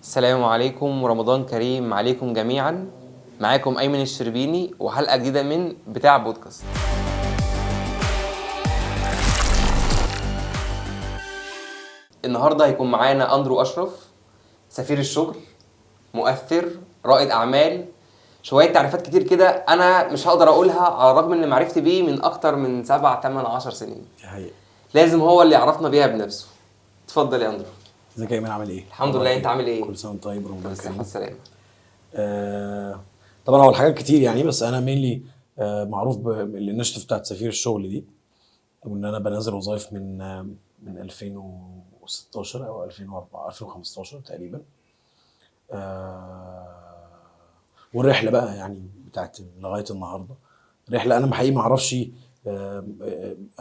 السلام عليكم ورمضان كريم عليكم جميعا. معاكم أيمن الشربيني وحلقة جديدة من بتاع بودكاست. النهاردة هيكون معانا أندرو أشرف، سفير الشغل، مؤثر، رائد أعمال، شوية تعريفات كتير كده أنا مش هقدر أقولها على الرغم إن معرفتي بيه من أكتر من 7 8 10 سنين. لازم هو اللي يعرفنا بيها بنفسه. اتفضل يا أندرو. ازيك يا ايمن، عامل ايه؟ الحمد لله، أنت عامل إيه؟ كل سنه وانت طيب، رمضان كريم. السلام. طبعا هو الحاجات كتير يعني، بس انا مينلي معروف بالانشيتيف بتاعت سفير الشغل دي، وان انا بنزل وظائف من 2016 او 2004 2015 تقريبا. والرحله بقى يعني بتاعت لغايه النهارده رحله انا حقيقي ما اعرفش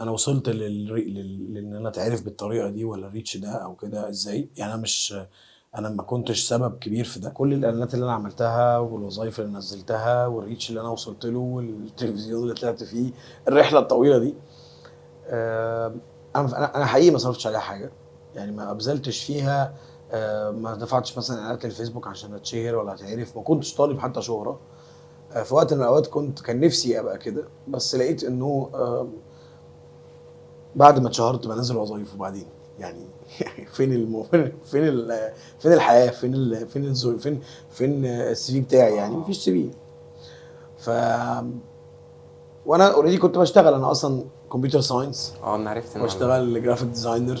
انا وصلت لان انا اتعرف بالطريقه دي ولا الريتش ده او كده ازاي. يعني انا ما كنتش سبب كبير في ده. كل الاعلانات اللي انا عملتها والوظائف اللي نزلتها والريتش اللي انا وصلت له والتلفزيون اللي طلعت فيه، الرحله الطويله دي، انا حقيقي ما صرفتش عليها حاجه. يعني ما ابذلتش فيها، ما دفعتش مثلا اعلانات الفيسبوك عشان اتشهر ولا اتعرف. ما كنتش طالب حتى شهره. في وقت من الاوقات كان نفسي ابقى كده، بس لقيت انه بعد ما اتشهرت بنزل وظايف، وبعدين يعني فين الحياه، فين السي في بتاعي؟ يعني مفيش سي في. ف وانا اوريدي كنت بشتغل، انا اصلا كمبيوتر ساينس، انا عرفت المعلومة. بشتغل جرافيك ديزاينر،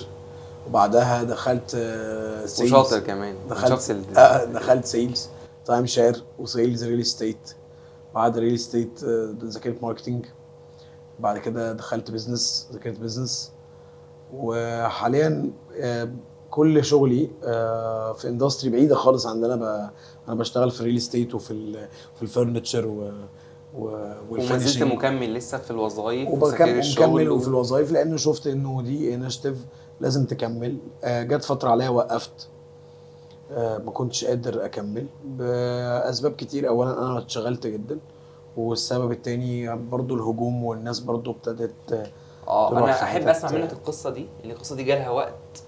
وبعدها دخلت سيلز. وشاطر كمان. دخلت سيلز تايم شير وسيلز ريل استيت. بعد ريل استيت ذاكرت ماركتنج. بعد كده دخلت بيزنس، ذاكرت بيزنس. وحاليا كل شغلي في اندستري بعيده خالص عندنا. انا بشتغل في ريل استيت في الفرنتشر والفينشنج. وما مكمل لسه في الوظائف وسفير الشغل وفي الوظائف، لانه شفت انه دي انشيتيف لازم تكمل. جت فتره عليها وقفت، ما كنتش قادر اكمل باسباب كتير. اولا انا اتشغلت جدا، والسبب التاني برضو الهجوم، والناس برضو ابتدت انا احب اسمع منك القصه دي، لان القصه دي جالها وقت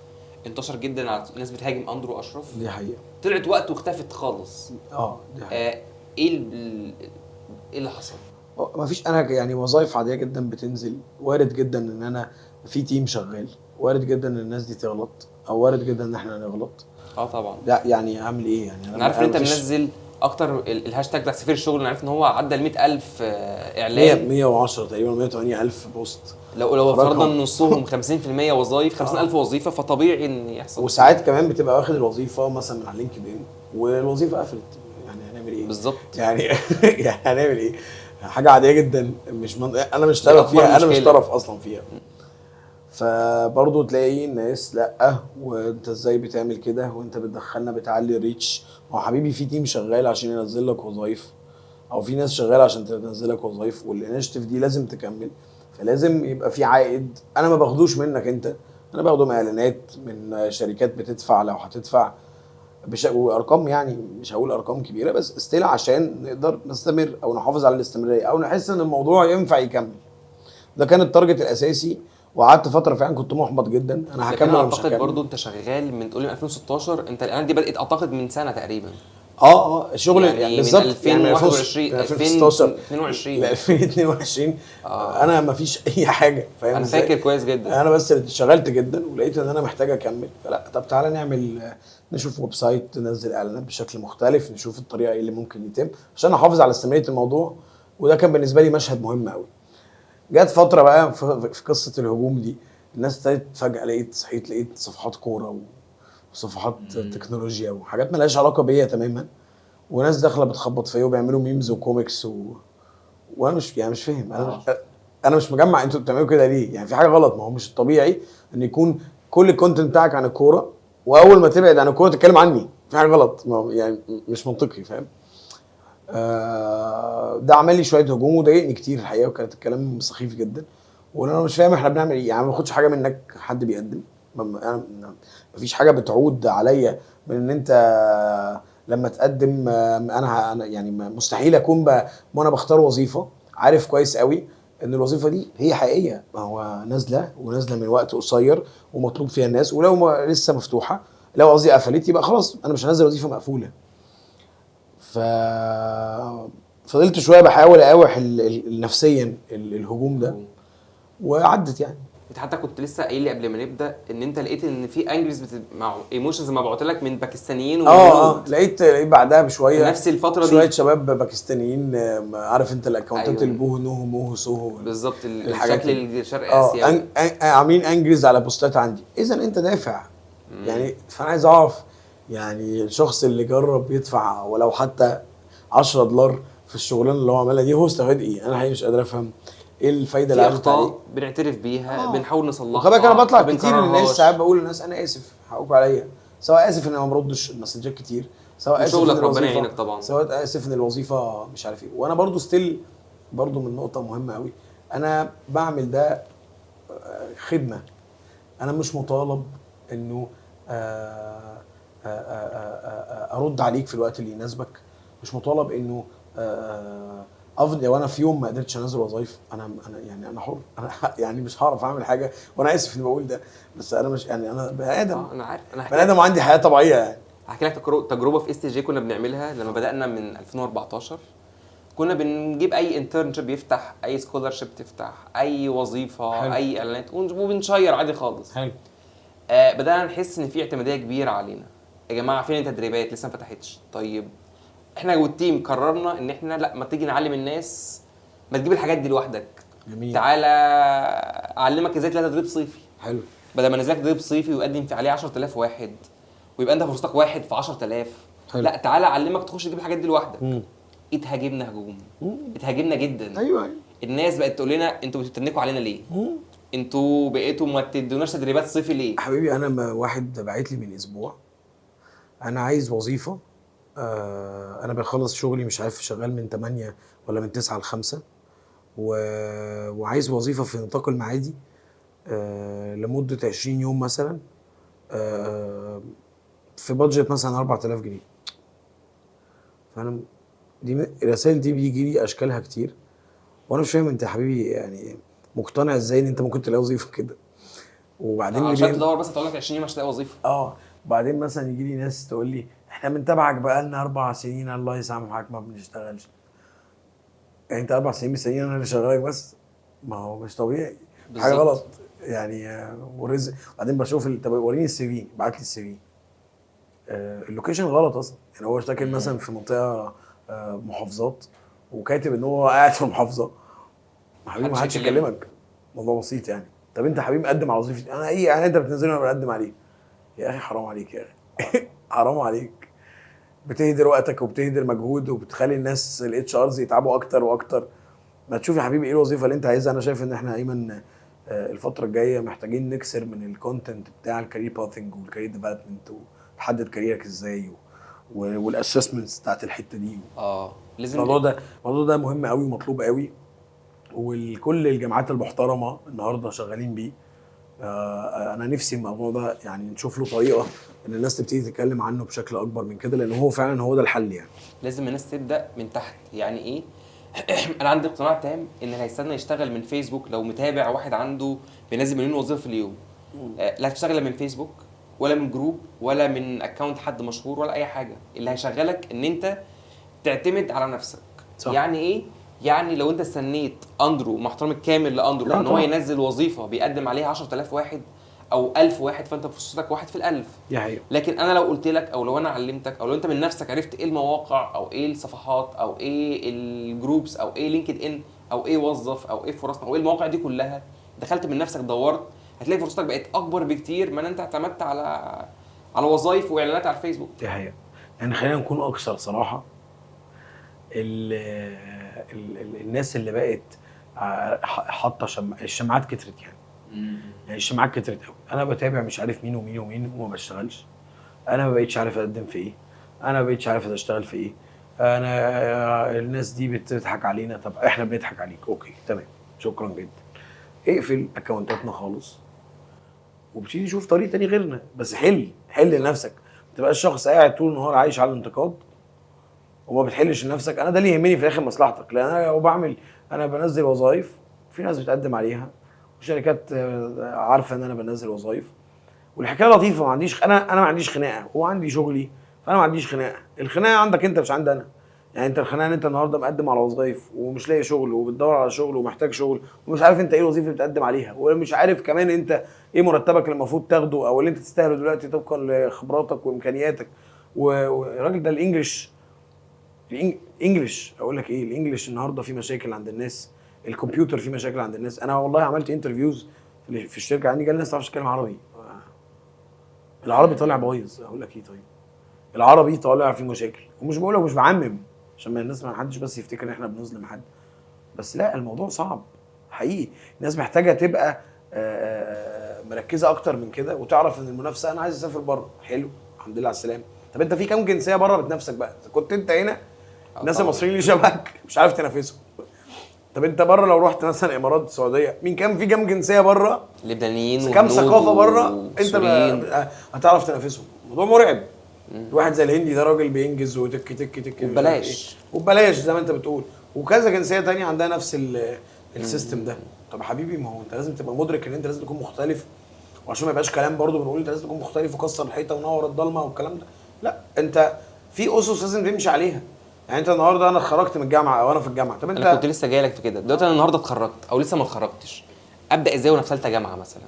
انتشر جدا على الناس بتهاجم اندرو اشرف. دي حقيقه. طلعت وقت واختفت خالص. دي حقيقه. ايه اللي حصل؟ ما فيش. انا يعني وظائف عاديه جدا بتنزل، وارد جدا ان انا في تيم شغال، وارد جدا ان الناس دي تغلط، او وارد جدا ان احنا نغلط. طبعا. لا يعني اعمل ايه يعني؟ انا عارف ان انت منزل اكتر الهاشتاج بتاع سفير الشغل. انا عارف ان هو عدى ال 100,000 اعلان، 110 تقريبا، 108,000 بوست. لو فرضنا نصهم 50% وظائف، 50,000 وظيفه، فطبيعي ان يحصل. وساعات كمان بتبقى واخد الوظيفه مثلا من على لينكدين والوظيفه قفلت. يعني هنعمل ايه بالظبط؟ يعني يعني هنعمل ايه؟ حاجه عاديه جدا، انا مش طرف فيها، انا مش طرف اصلا فيها. فبرضه تلاقي الناس لا، وانت ازاي بتعمل كده، وانت بتدخلنا بتعلي الريتش. ما هو حبيبي في تيم شغال عشان ينزل لك وظايف، او في ناس شغاله عشان تنزل لك وظايف، والانشيتيف دي لازم تكمل. فلازم يبقى في عائد. انا ما باخدوش منك انت، انا باخده من اعلانات، من شركات بتدفع لو هتدفع وارقام. يعني مش هقول ارقام كبيره، بس استيل عشان نقدر نستمر او نحافظ على الاستمراريه، او نحس ان الموضوع ينفع يكمل. ده كان التارجت الاساسي. وقعدت فتره فعلا كنت محبط جدا، انا هكمل ولا مش هكمل. اعتقد برضو انت شغال من تقول من 2016. انت الاعلانات دي بدات اعتقد من سنه تقريبا. الشغل يعني بالظبط، من 2021 2022 ل 2022. انا ما فيش اي حاجه، فاهم؟ انا فاكر كويس جدا. انا بس اشتغلت جدا، ولقيت ان انا محتاج اكمل. فلا، طب تعالى نعمل، نشوف ويب سايت، ننزل اعلانات بشكل مختلف، نشوف الطريقه ايه اللي ممكن يتم عشان احافظ على استمراريه الموضوع. وده كان بالنسبه لي مشهد مهم قوي. جت فتره بقى في قصه الهجوم دي، الناس ابتدت فجاه، لقيت صفحات كوره وصفحات تكنولوجيا وحاجات مالهاش علاقه بيا تماما، وناس داخله بتخبط فيا وبيعملوا ميمز وكوميكس وانا مش فاهم. انا مش مجمع انتوا بتعملوا كده ليه؟ يعني في حاجه غلط. ما هو مش الطبيعي ان يكون كل الكونتنت بتاعك عن الكوره، واول ما تبعد عن الكوره تتكلم عني. في حاجه غلط، يعني مش منطقي، فاهم؟ ده عمل لي شويه هجوم وضايقني كتير الحقيقه، وكانت الكلام سخيف جدا. وانا مش فاهم احنا بنعمل ايه. يعني ما باخدش حاجه منك حد بيقدم. انا مفيش حاجه بتعود عليا من ان انت لما تقدم. انا يعني مستحيل اكون وانا بختار وظيفه عارف كويس قوي ان الوظيفه دي هي حقيقيه. ما هو نازله من وقت قصير ومطلوب فيها الناس، ولو لسه مفتوحه لو قصدي قفلت يبقى خلاص انا مش هنزل وظيفه مقفوله. ف فضلت شويه بحاول اقاوح نفسيا الهجوم ده، وعدت يعني. انت حتى كنت لسه قايل لي قبل ما نبدا ان انت لقيت ان في انجلز مع ايموشنز مبعوت لك من باكستانيين لقيت بعدها بشويه في نفس الفتره شويه دي شباب باكستانيين، عارف انت الاكونتات أيوة. البوه نوه موه سوهو بالظبط الشكل الشرق اسيوي عاملين انجلز على بوستات عندي. اذا انت دافع يعني، فانا عايز اعرف يعني الشخص اللي جرب يدفع ولو حتى $10 في الشغلانه اللي هو عملها دي، هو استفاد ايه؟ انا حقيقي مش قادر افهم ايه الفايده اللي في عملت عليه. اخطاء بنعترف بيها بنحاول نصلحها. وخلي بالك انا بطلع كتير للناس، ساعات بقول للناس انا اسف حقكم عليا، سواء اسف ان انا ما بردش المسجات كتير، سواء اسف ان ربنا يعينك طبعا، سواء اسف ان الوظيفه مش عارف ايه. وانا برضو ستيل برضو من نقطه مهمه قوي، انا بعمل ده خدمه، انا مش مطالب انه ارد عليك في الوقت اللي يناسبك، مش مطالب انه افضل. لو انا في يوم ما قدرتش انزل وظايف، انا يعني انا حر، انا يعني مش هعرف اعمل حاجه، وانا اسف اني بقول ده، بس انا مش يعني انا بني ادم. انا عارف، انا بني ادم وعندي حياه طبيعيه يعني. هحكي لك تجربه في اس جي كنا بنعملها لما بدانا من 2014. كنا بنجيب اي انترنشيب يفتح، اي سكولرشيب تفتح، اي وظيفه حلو. اي اعلانات وبنشير عادي خالص. حلو. بدانا نحس ان في اعتماديه كبيره علينا. يا جماعه فين التدريبات؟ لسه ما فتحتش. طيب احنا والتيم قررنا ان احنا لا، ما تيجي نعلم الناس، ما تجيب الحاجات دي لوحدك. جميل. تعالى اعلمك ازاي تلاقي تدريب صيفي. حلو. بدل ما نزلك تدريب صيفي ويقدم في عليه 10000 واحد ويبقى انت فرصتك واحد في 10000، لا تعالى اعلمك تخش تجيب الحاجات دي لوحدك. اتهاجمنا هجوم، اتهاجمنا جدا. ايوه الناس بقت تقول لنا انتوا بتتنكوا علينا ليه؟ انتوا بقيتوا ما تدوناش تدريبات صيفي ليه؟ حبيبي انا واحد بعت لي من اسبوع، انا عايز وظيفه، انا بخلص شغلي مش عارف شغال من 8 ولا من 9 ل 5، وعايز وظيفه في نطاق المعادي لمده 20 يوم مثلا، في بادجت مثلا 4000 جنيه. فانا دي الرسائل دي بيجي لي اشكالها كتير، وانا مش فاهم انت يا حبيبي يعني مقتنع ازاي ان انت ممكن تلاقي وظيفه كده؟ وبعدين عشان تدور بس تقول لك 20 يوم مش هتلاقي وظيفه. وبعدين مثلا يجي لي ناس تقول لي احنا بنتابعك بقالنا 4 سنين الله يسامحك ما بنشتغلش. يعني انت 4 سنين مستنيين انا اللي شغالك بس؟ ما هو مش طبيعي، حاجه غلط يعني. ورزق. بعدين بشوف طب وريني السي في، بعت لي السي في، اللوكيشن غلط اصلا. يعني هو ساكن مثلا في منطقه محافظات وكاتب ان هو قاعد في المحافظه. حبيبي ما حدش يكلمك، موضوع بسيط يعني. طب انت حبيبي مقدم على وظيفه انا ايه يعني؟ انت بتنزلني وانا بقدم عليه؟ يا اخي حرام عليك يا اخي حرام عليك، بتهدر وقتك وبتهدر مجهود وبتخلي الناس الاتش ارز يتعبوا اكتر واكتر. ما تشوف يا حبيبي ايه الوظيفه اللي انت عايزها. انا شايف ان احنا ايمن الفتره الجايه محتاجين نكسر من الكونتنت بتاع الكارير باثنج والكارير ديفلوبمنت، وتحدد كاريرك ازاي والاسسمنتس بتاعت الحته دي. لازم الموضوع ده مهم قوي ومطلوب قوي، وكل الجامعات المحترمه النهارده شغالين بيه. انا نفسي الموضوع ده يعني نشوف له طريقه ان الناس تبتدي تتكلم عنه بشكل اكبر من كده، لان هو فعلا هو ده الحل يعني. لازم الناس تبدا من تحت. يعني ايه؟ انا عندي اقتناع تام ان اللي هيستنى يشتغل من فيسبوك، لو متابع واحد عنده بينزل مليون وظيفه في اليوم، لا هتشتغل من فيسبوك ولا من جروب ولا من اكونت حد مشهور ولا اي حاجه. اللي هيشغلك ان انت تعتمد على نفسك. صح. يعني ايه؟ يعني لو انت استنيت اندرو، مع احترامي الكامل لاندرو، ان هو ينزل وظيفه بيقدم عليها 10000 واحد او 1000 واحد، فانت فرصتك واحد في ال1000. لكن انا لو قلت لك، او لو انا علمتك، او لو انت من نفسك عرفت ايه المواقع او ايه الصفحات او ايه الجروبس او ايه لينكد ان او ايه وظف او ايه فرص او ايه المواقع دي كلها، دخلت من نفسك دورت، هتلاقي فرصتك بقت اكبر بكتير من انت اعتمدت على وظايف واعلانات على الفيسبوك. دي حقيقه. يعني خلينا نكون اكثر صراحه. الناس اللي بقت حاطه الشماعات كترت يعني. يعني الشماعات كترت قوي. انا بتابع مش عارف مين ومين ومين وما بشتغلش. انا ما بقيتش عارف اقدم في ايه، انا ما بقيتش عارف اشتغل في ايه. انا الناس دي بتضحك علينا. طب احنا بنضحك عليك، اوكي تمام، شكرا جدا. اقفل اكونتاتنا خالص وابتدي شوف طريق تاني غيرنا. بس حل لنفسك، ما تبقاش شخص قاعد طول النهار عايش على الانتقاد وما بتحلش لنفسك. انا ده اللي يهمني في الاخر مصلحتك، لان انا بنزل وظايف، في ناس بتقدم عليها وشركات عارفه ان انا بنزل وظايف، والحكايه لطيفه، ما عنديش انا ما عنديش خناقه، هو عندي شغلي فانا ما عنديش خناقه. الخناقه عندك انت مش عندي انا. يعني انت الخناقه ان انت النهارده مقدم على وظايف ومش لاقي شغل وبتدور على شغل ومحتاج شغل ومش عارف انت ايه الوظيفه اللي بتقدم عليها، ومش عارف كمان انت ايه مرتبك اللي المفروض تاخده او اللي انت تستاهله دلوقتي طبقا لخبراتك وامكانياتك. والراجل ده الانجليش اقول لك ايه، الانجليش النهارده في مشاكل عند الناس، الكمبيوتر في مشاكل عند الناس. انا والله عملت انترفيوز في الشركه عندي، جالي ناس ما تعرفش تتكلم عربي. العربي طالع بايظ، اقول لك ايه طيب، العربي طالع فيه مشاكل. ومش بقول لك مش بعمم عشان ما الناس ما حدش بس يفتكر ان احنا بنظلم حد، بس لا الموضوع صعب حقيقي. الناس محتاجه تبقى مركزه اكتر من كده وتعرف ان المنافسه. انا عايز اسافر بره، حلو الحمد لله على السلامه. طب انت في كام جنسيه بره بتنافسك بقى؟ اذا كنت انت هنا الناس المصريين اللي شبهك مش عارف تنافسهم، طب انت بره لو رحت مثلا امارات السعوديه مين في كام جنسيه بره، لبنانيين كام ثقافه بره انت هتعرف تنافسهم؟ موضوع مرعب. الواحد زي الهندي ده راجل بينجز وتك تك تك وببلاش وببلاش زي ما انت بتقول، وكذا جنسيه تانية عندها نفس السيستم ده. طب حبيبي ما هو انت لازم تبقى مدرك ان انت لازم تكون مختلف، وعشان ما يبقاش كلام برضو بنقول انت لازم تكون مختلف وكسر الحيطه ونور الضلمه والكلام ده. لا، انت في اسس لازم تمشي عليها. يعني انت النهارده انا اتخرجت من الجامعه او انا في الجامعه، طب انت انا كنت لسه جاي لك في كده دلوقتي. انا النهارده اتخرجت او لسه ما اتخرجتش، ابدا ازاي وانا في ثالثه جامعه مثلا؟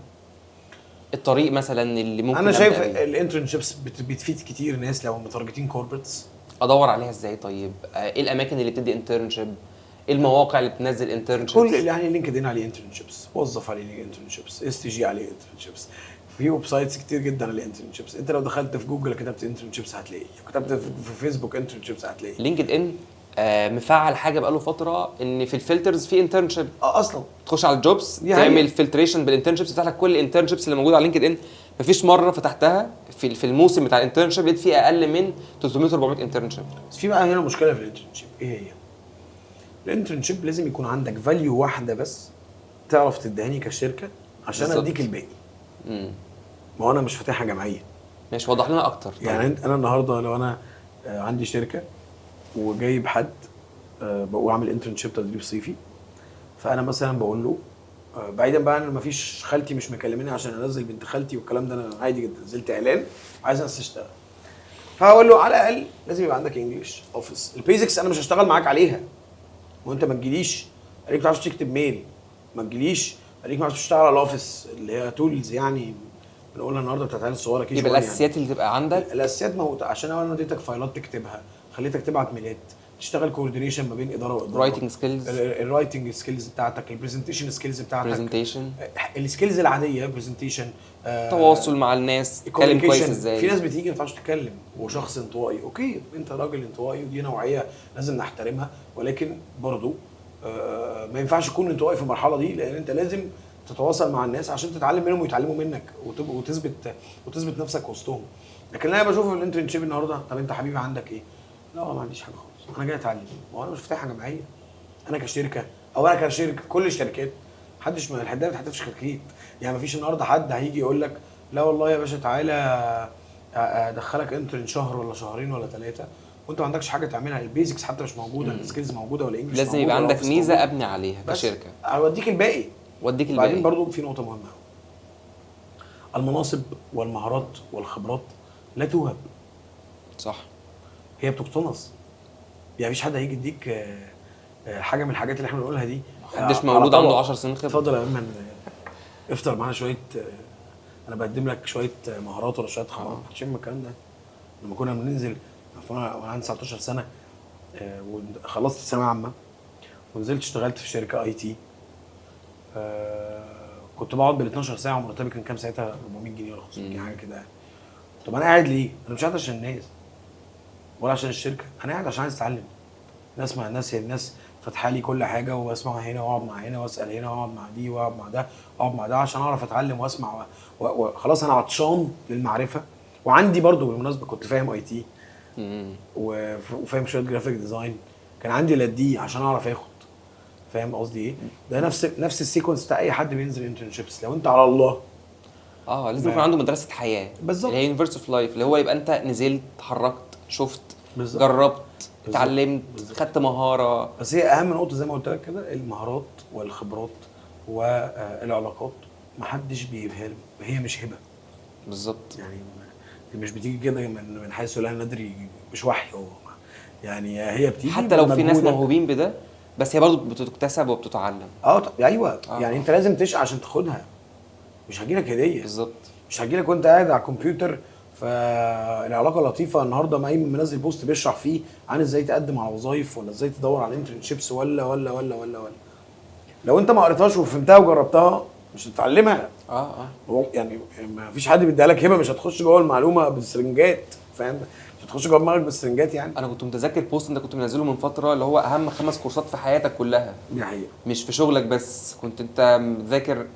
الطريق مثلا اللي ممكن انا شايف الانترنشيبس بتفيد كتير ناس لو متارجتين كوربريتس. ادور عليها ازاي طيب؟ ايه الاماكن اللي بتدي انترنشيب؟ ايه المواقع اللي بتنزل انترنشيبس؟ كل يعني لينكد ان عليه انترنشيبس، وظف عليه انترنشيبس، اس تي جي عليه انترنشيبس، في ويب سايتس كتير جدا عليه انترنشيبس. انت لو دخلت في جوجل كتبت انترنشيبس هتلاقي، كتبت في فيسبوك انترنشيبس هتلاقي. لينكد ان مفعل حاجه بقاله فتره ان في الفلترز في انترنشيب اصلا تخش على الجوبز تعمل فلتريشن بالانترنشيبس، يفتح لك كل الانترنشيبس اللي موجوده على لينكد ان. مفيش مره فتحتها في الموسم بتاع الانترنشيب لقيت فيه اقل من 300 400 انترنشيب. بس في بقى هنا مشكله في الانترنشيب. ايه هي؟ الانترنشيب لازم يكون عندك فاليو واحده بس تعرف تدهني كشركه عشان بالزبط. اديك الباقي. ما هو انا مش فاتحها جمعيه. ماشي، وضح لنا اكتر. يعني انا النهارده لو انا عندي شركه وجايب حد بقول اعمل انترنشيب تدريب صيفي، فانا مثلا بقول له بعيدا بقى ان مفيش خالتي مش مكلميني عشان انزل بنت خالتي والكلام ده، انا عادي جدا نزلت اعلان عايز الناس تشتغل، فهقول له على الاقل لازم يبقى عندك انجلش اوفيس. البيزكس انا مش هشتغل معاك عليها، وانت ما تجيليش عليك ما تعرفش تكتب ميل، ما تجيليش عليك ما تعرفش تشتغل على الاوفيس اللي هي تولز يعني بنقولها النهارده بتاعت العيال الصغيره كيش. يبقى الاساسيات يعني اللي تبقى عندك، الاساسيات موجوده عشان انا اديتك فايلات تكتبها، خليتك تبعت ميلات، تشتغل كوردينيشن ما بين اداره واداره، رايتنج سكيلز، الرايتنج سكيلز بتاعتك، البرزنتيشن سكيلز بتاعتك، برزنتيشن السكيلز العاديه، برزنتيشن، تواصل مع الناس، تتكلم كويس ازاي. في ناس بتيجي ما تعرفش تتكلم وشخص انطوائي، اوكي انت راجل انطوائي ودي نوعيه لازم نحترمها، ولكن برضو ما ينفعش تكون انطوائي في المرحله دي، لان انت لازم تتواصل مع الناس عشان تتعلم منهم ويتعلموا منك وتثبت نفسك وسطهم. لكن انا بشوف الانترنشيب النهارده، طب انت حبيبي عندك ايه؟ لا ما عنديش حاجه خالص، انا جاي اتعلم. وانا مش فاتحها جمعيه، انا كشركه او انا كشركه، كل الشركات محدش ما الحد ما بتحدفش شركات. يعني مفيش النهارده حد هيجي يقول لك لا والله يا باشا تعالى ادخلك انترن شهر ولا شهرين ولا 3 وانت ما عندكش حاجه تعملها، البيزكس حتى مش موجوده، السكيلز موجوده ولا انجلش لازم يبقى عندك ميزه ابني عليها كشركه، اوديك الباقي واديك الباقي. بعدين برضو في نقطه مهمه، المناصب والمهارات والخبرات لا توهب، صح، هي بتقتنص. يعني مفيش حد هيجي يديك حاجه من الحاجات اللي احنا بنقولها دي، محدش مولود عنده 10 سنين خبره. اتفضل يا ايمن افطر معانا شويه، انا بقدم لك شويه مهارات ولا شويه خبرات. محدش يعمل الكلام ده. لما كنا بننزل وانا عندي 19 سنه وخلصت ثانويه عامه ونزلت اشتغلت في شركه اي تي، كنت بقعد بال 12 ساعه ومرتبي كان كام ساعتها؟ 400 جنيه ولا 500 جنيه حاجه كده. طب انا قاعد ليه؟ انا مش قاعد عشان الناس ولا عشان الشركه، انا قاعد عشان عايز اتعلم. اسمع الناس فاتحه لي كل حاجه، واسمع هنا واقعد مع هنا واسال هنا واقعد مع دي واقعد مع ده واقعد مع ده عشان اعرف اتعلم واسمع وخلاص انا عطشان للمعرفه. وعندي برضو بالمناسبه كنت فاهم اي تي وفاهم شويه جرافيك ديزاين، كان عندي لدي عشان اعرف اخد. فاهم قصدي ايه؟ ده نفس السيكونس بتاع اي حد بينزل انترنشيبس. لو انت على الله لازم يكون عنده مدرسه حياه بالظبط، اللي هي يونيفرس اوف لايف، اللي هو يبقى انت نزلت اتحركت شفت بالزبط. جربت اتعلمت خدت مهاره. بس هي اهم نقطه زي ما قلت لك كده، المهارات والخبرات والعلاقات محدش بيجيبها له، هي مش هبه. بالظبط. يعني مش بتيجي كده من حيث لا ندري، مش وحي هو، يعني هي بتيجي حتى لو في ناس بمجهودك. موهوبين بده، بس هي برضه بتكتسب وبتتعلم. ايوه يعني آه. انت لازم تسعى عشان تاخدها، مش هجيلك هديه. بالظبط. مش هجيلك وانت قاعد على الكمبيوتر فالعلاقه لطيفه النهارده مايم منزل بوست بيشرح فيه عن ازاي تقدم على وظايف، ولا ازاي تدور على انترنشيبس، ولا لو انت ما قريتهاش وفهمتها وجربتها مش هتتعلمها. يعني ما فيش حد بيديها لك هبه، مش هتخش جوه المعلومه بالسرنجات، فاهم؟ مش هتخش جوه دماغك بالسرنجات يعني. انا كنت متذكر بوست انت كنت منزله من فتره، اللي هو اهم 5 كورسات في حياتك كلها، دي حقيقه. مش في شغلك بس. كنت انت مذاكر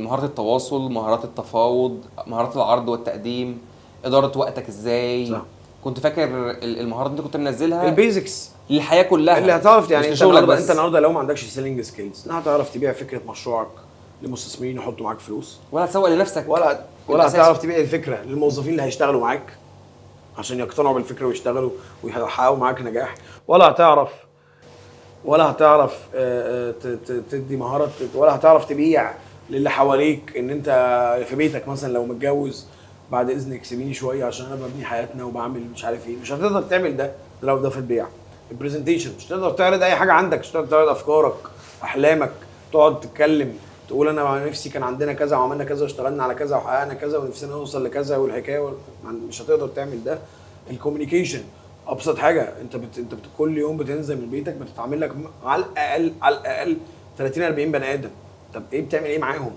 مهارات التواصل، مهارات التفاوض، مهارات العرض والتقديم، اداره وقتك ازاي. صح. كنت فاكر المهارات دي كنت منزلها البيزكس للحياه كلها، اللي هتعرف يعني. مش انت لشغلك النهارده بس. انت النهارده لو ما عندكش سيلينج سكيلز لا هتعرف تبيع فكره مشروعك لمستثمرين يحطوا معاك فلوس، ولا تسوق لنفسك، ولا هتعرف تبيع الفكره للموظفين اللي هيشتغلوا معاك عشان يقتنعوا بالفكره ويشتغلوا ويحققوا معاك نجاح، ولا هتعرف تدي مهارات، ولا هتعرف تبيع للي حواليك ان انت في بيتك مثلا لو متجوز بعد اذنك سيبيني شويه عشان انا ببني حياتنا وبعمل مش عارف ايه. مش هتقدر تعمل ده لو ده في البيع. البرزنتيشن مش هتقدر تعرض اي حاجه عندك، مش هتقدر تعرض افكارك احلامك، تقعد تتكلم تقول انا نفسي كان عندنا كذا وعملنا كذا واشتغلنا على كذا وحققنا كذا ونفسنا نوصل لكذا والحكايه مش هتقدر تعمل ده. الكوميونيكيشن ابسط حاجه، انت كل يوم بتنزل من بيتك بتتعامل لك على الاقل 30 40 بني ادم. طب ايه بتعمل ايه معاهم؟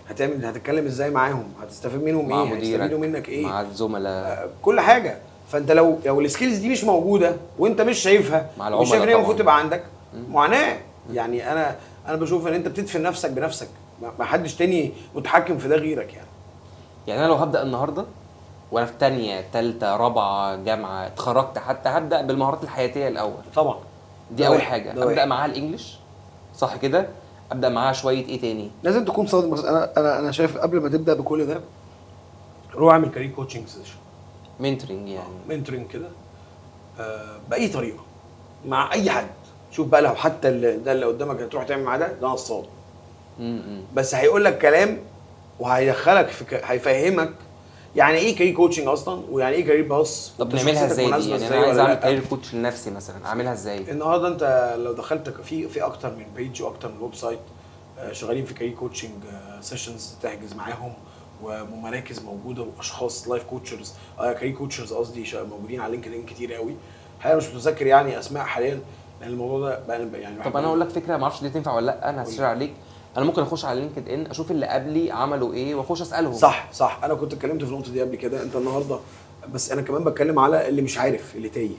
هتتكلم ازاي معاهم؟ هتستفيد منهم مع ايه؟ مديرك، هيستفيدوا منك ايه؟ مع الزملاء، كل حاجه. فانت لو السكيلز دي مش موجوده وانت مش شايفها، مع مش شايف ان هي العملاء المفروض طبعا. تبقى عندك، معاناه. يعني انا بشوف ان انت بتدفن نفسك بنفسك، ما حدش تاني متحكم في ده غيرك يعني. يعني انا لو هبدا النهارده وانا في تانية تالتة رابعة جامعة اتخرجت، حتى هبدا بالمهارات الحياتية الاول. طبعا دي اول حاجة ابدا معاها الانجليش، صح كده؟ ابدا معاها شوية ايه تاني؟ لازم تكون صادق. مثلا انا شايف قبل ما تبدا بكل ده روح اعمل كارير كوتشنج سيشن، منتورنج يعني. منتورنج كده باي طريقه مع اي حد. شوف بقى لو حتى ده اللي قدامك هتروح تعمل معاه ده نصاب، بس هيقول لك كلام وهيدخلك هيفهمك يعني ايه كارير كوتشنج اصلا، ويعني ايه كارير باص. طب نعملها ازاي دي؟ يعني انا عايز اعمل كارير كوتش لنفسي مثلا، اعملها ازاي؟ النهارده انت لو دخلت في اكتر من بيج واكتر من ويب سايت شغالين في كارير كوتشنج سيشنز تحجز معاهم، ومراكز موجوده واشخاص لايف كوتشرز كارير كوتشرز قصدي موجودين على لينكد ان كتير قوي. الحقيقه مش متذكر يعني اسماء حاليا لان الموضوع ده بقى يعني. طب انا اقول لك فكره، ما اعرفش دي تنفع ولا لا، انا هسير عليك. انا ممكن اخش على لينكد ان اشوف اللي قبلي عملوا ايه واخش اسالهم. صح انا كنت اتكلمت في النقطه دي قبل كده. انت النهارده بس انا كمان بتكلم على اللي مش عارف، اللي تايه،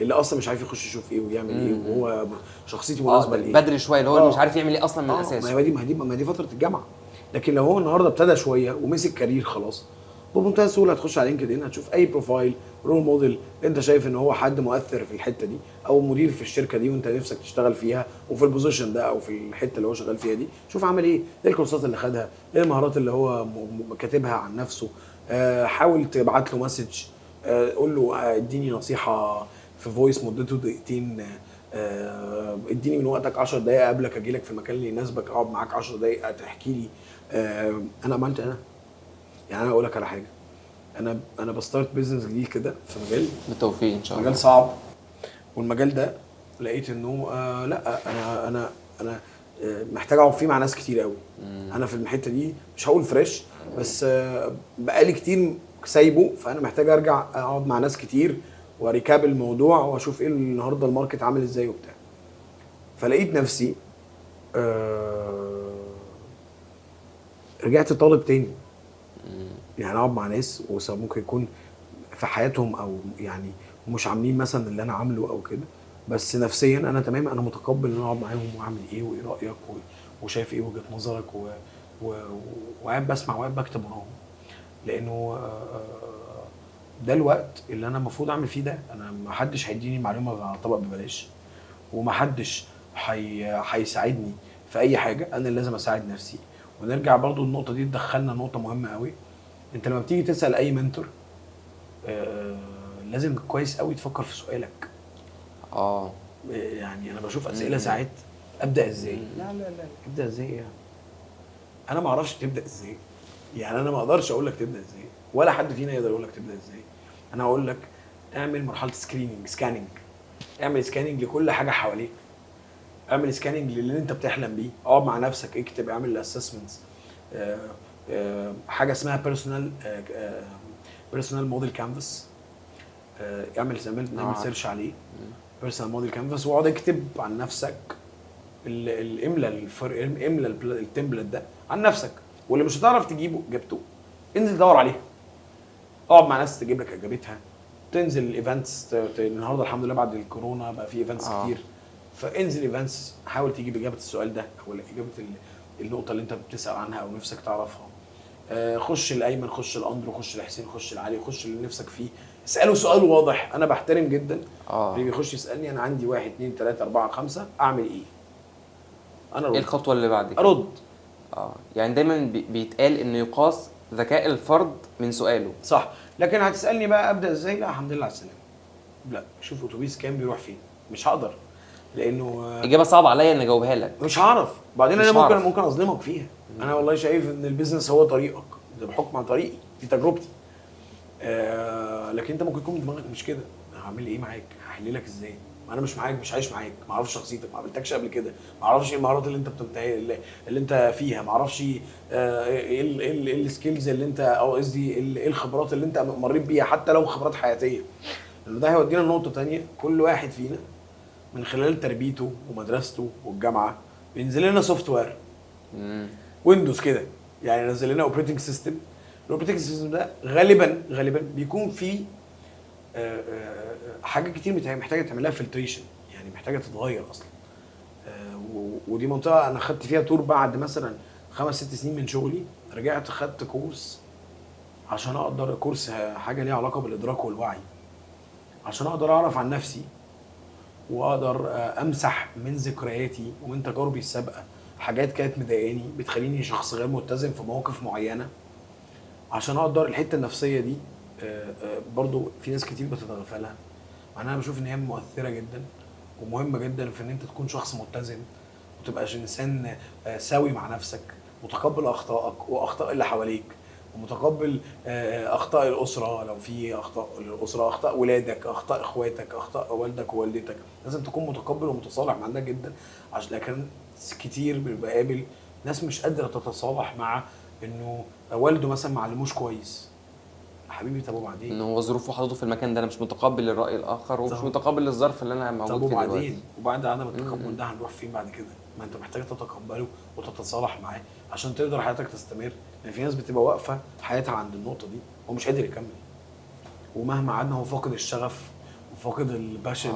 اللي اصلا مش عارف يخش يشوف ايه ويعمل ايه وهو شخصيته مناسبه لايه. بدري شويه، اللي هو اللي مش عارف يعمل ايه اصلا من الاساس. ما دي فتره الجامعه. لكن لو هو النهارده ابتدى شويه ومسك كارير خلاص، بمنتهى السهوله هتخش على لينكد ان هتشوف اي بروفايل رول موديل انت شايف ان هو حد مؤثر في الحته دي، او مدير في الشركه دي وانت نفسك تشتغل فيها وفي البوزيشن ده او في الحته اللي هو شغال فيها دي. شوف عمل ايه الكورسات اللي خدها، ايه المهارات اللي هو كاتبها عن نفسه. حاول تبعت له مسج، قول له اديني نصيحه في فويس مدته دقيقتين، اديني من وقتك 10 دقايق قبلك اجي لك في المكان اللي يناسبك، اقعد معاك 10 دقايق تحكي لي انا عملت يعني. انا اقول لك على حاجه، انا بستارت بيزنس جديد كده في مجال بالتوفيق ان شاء الله، مجال صعب. والمجال ده لقيت انه لا انا محتاج اقعد فيه مع ناس كتير قوي. انا في الحته دي مش هقول فريش بس بقالي كتير سايبه، فانا محتاج ارجع اقعد مع ناس كتير وريكاب الموضوع واشوف ايه النهارده الماركت عامل ازاي وبتاع. فلقيت نفسي رجعت طالب تاني، يعني اقعد مع ناس ممكن يكون في حياتهم او يعني مش عاملين مثلا اللي انا عامله او كده، بس نفسيا انا تمام، انا متقبل ان انا اقعد معاهم واعمل ايه وايه رايك وشايف ايه وجهه نظرك وقاعد بسمع وقاعد بكتب وراهم. لانه ده الوقت اللي انا المفروض اعمل فيه ده. انا ما حدش هيديني معلومه على طبق ببلاش، وما حدش هيساعدني في اي حاجه، انا اللي لازم اساعد نفسي. ونرجع برضو النقطه دي تدخلنا نقطه مهمه قوي. انت لما بتيجي تسال اي منتور لازم كويس قوي تفكر في سؤالك. يعني انا بشوف اسئله ساعات ابدا ازاي، لا ابدا ازاي يعني انا ما اعرفش تبدا ازاي. يعني انا ما اقدرش اقول لك تبدا ازاي، ولا حد فينا يقدر يقول لك تبدا ازاي. انا هقول لك اعمل مرحله سكاننج، اعمل سكاننج لكل حاجه حواليك، اعمل سكاننج للي انت بتحلم بيه، اقعد مع نفسك اكتب، اعمل اسسمنتس، حاجه اسمها بيرسونال موديل كانفاس، نعمل سيرش عليه بيرسونال موديل كانفاس، واقعد اكتب عن نفسك املى التمبلت ده عن نفسك، واللي مش هتعرف تجيبه جبته انزل دور عليها، اقعد مع ناس تجيب لك اجابتها، تنزل الايفنتس. النهارده الحمد لله بعد الكورونا بقى في ايفنتس كتير، فانزل ايفنتس حاول تجيب اجابه السؤال ده او اجابه النقطه اللي انت بتسال عنها او نفسك تعرفها. خش الايمن، خش الاندرو، خش الحسين، خش العلي، خش اللي نفسك فيه، اساله سؤال واضح. انا بحترم جدا اللي بيخش يسالني انا عندي 1 2 3 4 5 اعمل ايه، انا ايه الخطوه اللي بعد كده؟ ارد. يعني دايما بيتقال انه يقاس ذكاء الفرد من سؤاله. صح، لكن هتسالني بقى ابدا ازاي؟ لا الحمد لله على السلامه، لا شوف اتوبيس كام بيروح فين، مش هقدر لانه اجابه صعبه عليا ان اجاوبها لك، مش هعرف. بعدين مش انا هعرف. ممكن اظلمك فيها. انا والله شايف ان البيزنس هو طريقك، ده بحكم عن طريقي، دي تجربتي. لكن انت ممكن يكون دماغك مش كده. هعمل ايه معاك؟ هحل لك ازاي؟ ما انا مش معاك، مش عايش معاك، ما اعرفش شخصيتك، ما قابلتكش قبل كده، ما اعرفش ايه المهارات اللي انت بتمتهي اللي انت فيها، ما اعرفش ايه السكيلز اللي انت، او قصدي ايه الخبرات اللي انت مريت بيها، حتى لو خبرات حياتيه. لان ده هيودينا لنقطه ثانيه. كل واحد فينا من خلال تربيته ومدرسته والجامعه بينزل لنا سوفت وير ويندوز كده، يعني نزل لنا اوبريتنج سيستم. الاوبريتنج سيستم ده غالبا بيكون فيه حاجات كتير محتاجه تعملها فلتريشن، يعني محتاجه تتغير اصلا. ودي منطقه انا خدت فيها تور بعد مثلا 5 6 سنين من شغلي. رجعت خدت كورس عشان اقدر، كورس حاجه ليها علاقه بالادراك والوعي، عشان اقدر اعرف عن نفسي واقدر امسح من ذكرياتي ومن تجاربي السابقه حاجات كانت مضايقاني بتخليني شخص غير متزن في مواقف معينه، عشان اقدر الحته النفسيه دي. برضو في ناس كتير بتتغفلها، انا بشوف ان هي مؤثره جدا ومهمه جدا في ان انت تكون شخص متزن وتبقى انسان سوي مع نفسك، متقبل اخطائك واخطاء اللي حواليك، ومتقبل اخطاء الاسره، لو في اخطاء الاسره، اخطاء ولادك، اخطاء اخواتك، اخطاء والدك ووالدتك، لازم تكون متقبل ومتصالح مع ده جدا. عشان لكن كتير بيبقى قابل ناس مش قادره تتصالح مع انه والده مثلا ما علموش كويس. حبيبي طب وبعدين؟ ان هو ظروفه حاططه في المكان ده، انا مش متقبل للراي الاخر ومش متقبل للظرف اللي انا موجود فيه دلوقتي. وبعد عدم التقبل ده هنروح فين بعد كده؟ ما انت محتاج تتقبله وتتصالح معاه عشان تقدر حياتك تستمر. لان في ناس بتبقى واقفه حياتها عند النقطه دي هو مش قادر يكمل، ومهما قعدنا هو فاقد الشغف وفاقد الباشن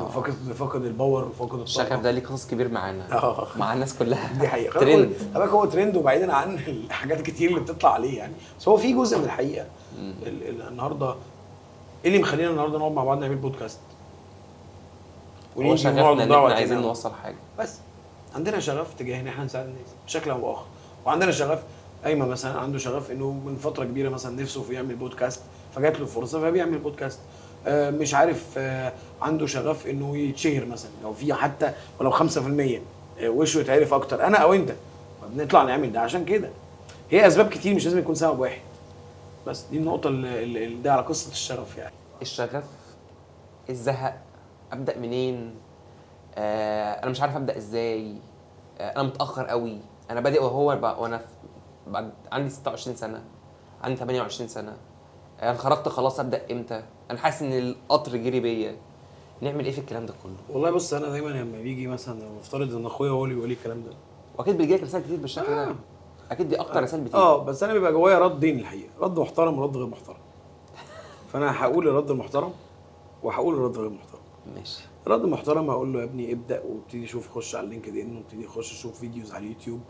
وفاقد الباور وفاقد الطاقه. الشغف ده ليه قصص كبير معانا مع الناس كلها. دي حقيقه. ترند. هو ترند، وبعيدا عن الحاجات الكتير اللي بتطلع عليه يعني، بس هو في جزء من الحقيقه. النهارده ايه اللي مخلينا النهارده نقعد مع بعض نعمل بودكاست؟ هو شغفنا ان احنا عايزين نوصل حاجه، بس عندنا شغف تجاه ان احنا نساعد الناس بشكل او باخر. وعندنا شغف، ايمن مثلا عنده شغف انه من فتره كبيره مثلا نفسه في يعمل بودكاست، فجات له فرصه فبيعمل بودكاست. مش عارف، عنده شغف انه يتشهر مثلا، لو في حتى ولو 5% وشه يتعرف اكتر، انا او انت بنطلع نعمل ده. عشان كده هي اسباب كتير، مش لازم يكون سبب واحد. بس دي النقطه اللي ده على قصه الشغف. يعني الشغف، الزهق، ابدا منين؟ انا مش عارف ابدا ازاي، انا متاخر قوي، انا بادئ وانا بعد عندي 26 سنه، عندي 28 سنه، انا خرجت خلاص، ابدا امتى؟ انا حاسس ان القطر جري بيا. نعمل ايه في الكلام ده كله؟ والله بص، انا دايما لما بيجي مثلا نفترض ان اخويا هو اللي بيقول لي الكلام ده، واكيد بيجيلك رسائل كتير بالشكل ده، اكيد دي اكتر رسائل بتيجي. بس انا بيبقى جوايا ردين الحقيقه، رد محترم ورد غير محترم. فانا هقول الرد المحترم وهقول الرد غير محترم. ماشي. الرد المحترم هقول له يا ابني ابدا وابتدي شوف، خش على اللينكد ان وابتدي خش شوف فيديوز على اليوتيوب.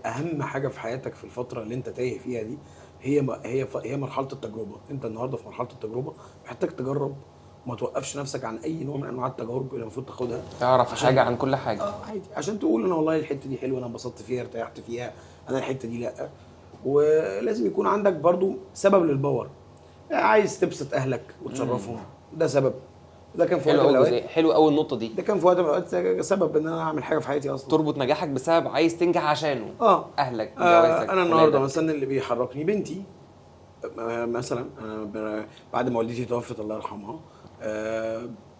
اهم حاجه في حياتك في الفتره اللي انت تايه فيها دي هي مرحله التجربه. انت النهارده في مرحله التجربه، محتاج تجرب وما توقفش نفسك عن اي نوع من انواع التجارب اللي المفروض تاخدها. تعرف حاجه عن كل حاجه. عادي، عشان تقول انا والله الحته دي حلوه، انا انبسطت فيها، ارتحت فيها، انا الحته دي لا. ولازم يكون عندك برضو سبب للباور. عايز تبسط اهلك وتشرفهم، ده سبب. ده كان في حلو وقت من قوي الاوقات، حلو قوي النقطه دي. ده كان في وقت من الاوقات سبب ان انا اعمل حاجه في حياتي اصلا. تربط نجاحك بسبب عايز تنجح عشانه. اهلك، جوازك، انا النهارده ولادك. مثلا اللي بيحركني بنتي. مثلا انا بعد ما والدتي توفت الله يرحمها،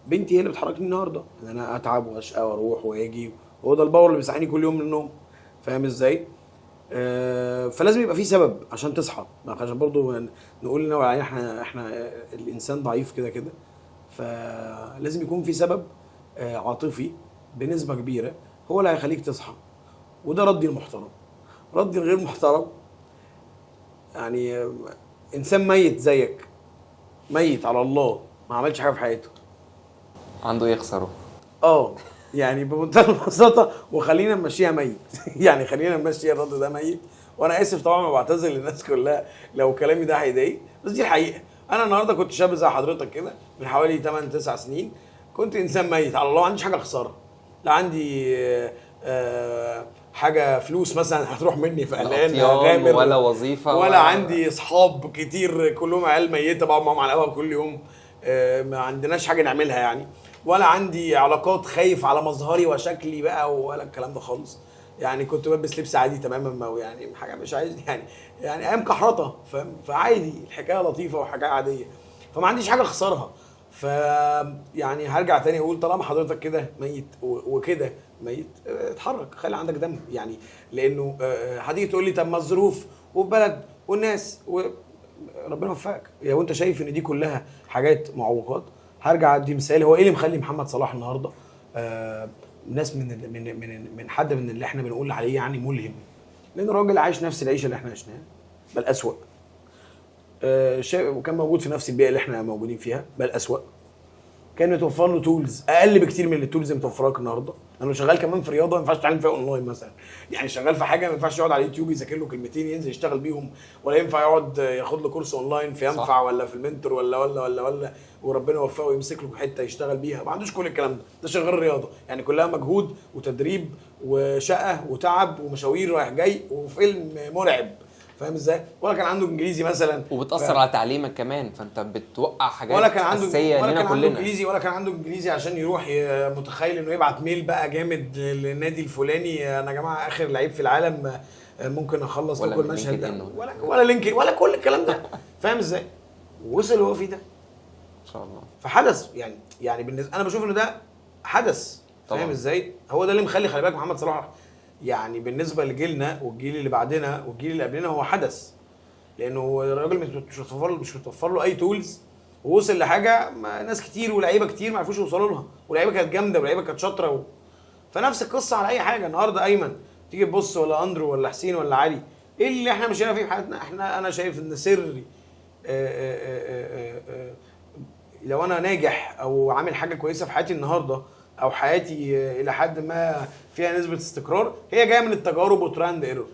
بنتي هي اللي بتحركني النهارده ان انا اتعب واشقى واروح واجي، وهو ده الباور اللي بيصحيني كل يوم من النوم. فاهم ازاي؟ فلازم يبقى في سبب عشان تصحى، عشان برضو نقول ان احنا الانسان ضعيف كده كده، فلازم يكون في سبب عاطفي بنسبه كبيره هو اللي هيخليك تصحى. وده ردي المحترم. ردي الغير محترم يعني انسان ميت زيك، ميت على الله، ما عملش حاجه في حياته، عنده ايه يخسره؟ يعني بمنتهى البساطه، وخلينا نمشيها ميت. يعني خلينا نمشي الرد ده ميت. وانا اسف طبعا، ما بعتذر للناس كلها لو كلامي ده هيضايق، بس دي الحقيقه. انا النهارده كنت شاب زي حضرتك كده من حوالي 8 9 سنين، كنت انسان ميت على الله، ما عنديش حاجه اخسرها. لا عندي حاجه فلوس مثلا هتروح مني في اعلان غامر، ولا وظيفه، ولا عندي اصحاب كتير كلهم عيال ميته بقعد معاهم على القهوه كل يوم، ما عندناش حاجه نعملها يعني، ولا عندي علاقات خايف على مظهري وشكلي بقى ولا الكلام ده خالص. يعني كنت بلبس لبس عادي تماما، يعني حاجه مش عايز يعني ايام كحرطه، فاهم؟ فعادي الحكايه لطيفه وحكايه عاديه، فما عنديش حاجه اخسرها. ف يعني هرجع تاني اقول طالما حضرتك كده ميت وكده ميت، اتحرك، خلي عندك دم يعني. لانه هتيجي تقول لي طب ما الظروف والبلد والناس ربنا يوفقك يا، وانت شايف ان دي كلها حاجات معوقات. هرجع ادي مثال، هو ايه اللي مخلي محمد صلاح النهارده ناس من حد من اللي احنا بنقول عليه يعني ملهم؟ لان الراجل عايش نفس العيشه اللي احنا عشناها بل اسوأ، وكان موجود في نفس البيئه اللي احنا موجودين فيها بل اسوأ، كان متوفر له تولز اقل بكتير من التولز اللي متوفراك النهارده. انا شغال كمان في رياضه ما ينفعش تتعلم فيها اونلاين مثلا، يعني شغال في حاجه ما ينفعش يقعد على اليوتيوب يذاكر له كلمتين ينزل يشتغل بيهم، ولا ينفع يقعد ياخد له كورس اونلاين في ينفع صح. ولا في المنتور ولا وربنا يوفقه ويمسك له حته يشتغل بيها. ما عندوش كل الكلام ده شغال رياضه يعني كلها مجهود وتدريب وشقه وتعب ومشاوير رايح جاي وفيلم مرعب، فاهم ازاي؟ ولا كان عنده انجليزي مثلا وبتاثر على تعليمك كمان، فانت بتوقع حاجات ولا كان عنده اساسيه لينا كلنا. ولا كان عنده انجليزي عشان يروح متخيل انه يبعت ميل بقى جامد للنادي الفلاني، انا يا جماعه اخر لعيب في العالم ممكن اخلص لكم المشهد ده، ولا لينكد ولا كل الكلام ده، فاهم ازاي؟ وصل هو في ده ان شاء الله. فحدث يعني بالنسبه انا بشوف ان ده حدث، فاهم ازاي؟ هو ده اللي مخلي خلي بالك محمد صلاح يعني بالنسبه لجيلنا والجيل اللي بعدنا والجيل اللي قبلنا هو حدث، لانه الراجل مش متوفر له اي تولز، ووصل لحاجه ناس كتير ولاعيبه كتير ما عرفوش يوصلوا لها، ولاعيبه كانت جامده ولاعيبه كانت شاطره فنفس القصه على اي حاجه. النهارده ايمن تيجي تبص ولا اندرو ولا حسين ولا علي، ايه اللي احنا مشينا فيه في حياتنا؟ انا شايف ان سر لو انا ناجح او عامل حاجه كويسه في حياتي النهارده، او حياتي الى حد ما فيها نسبه استقرار، هي جايه من التجارب وتراند ايرور،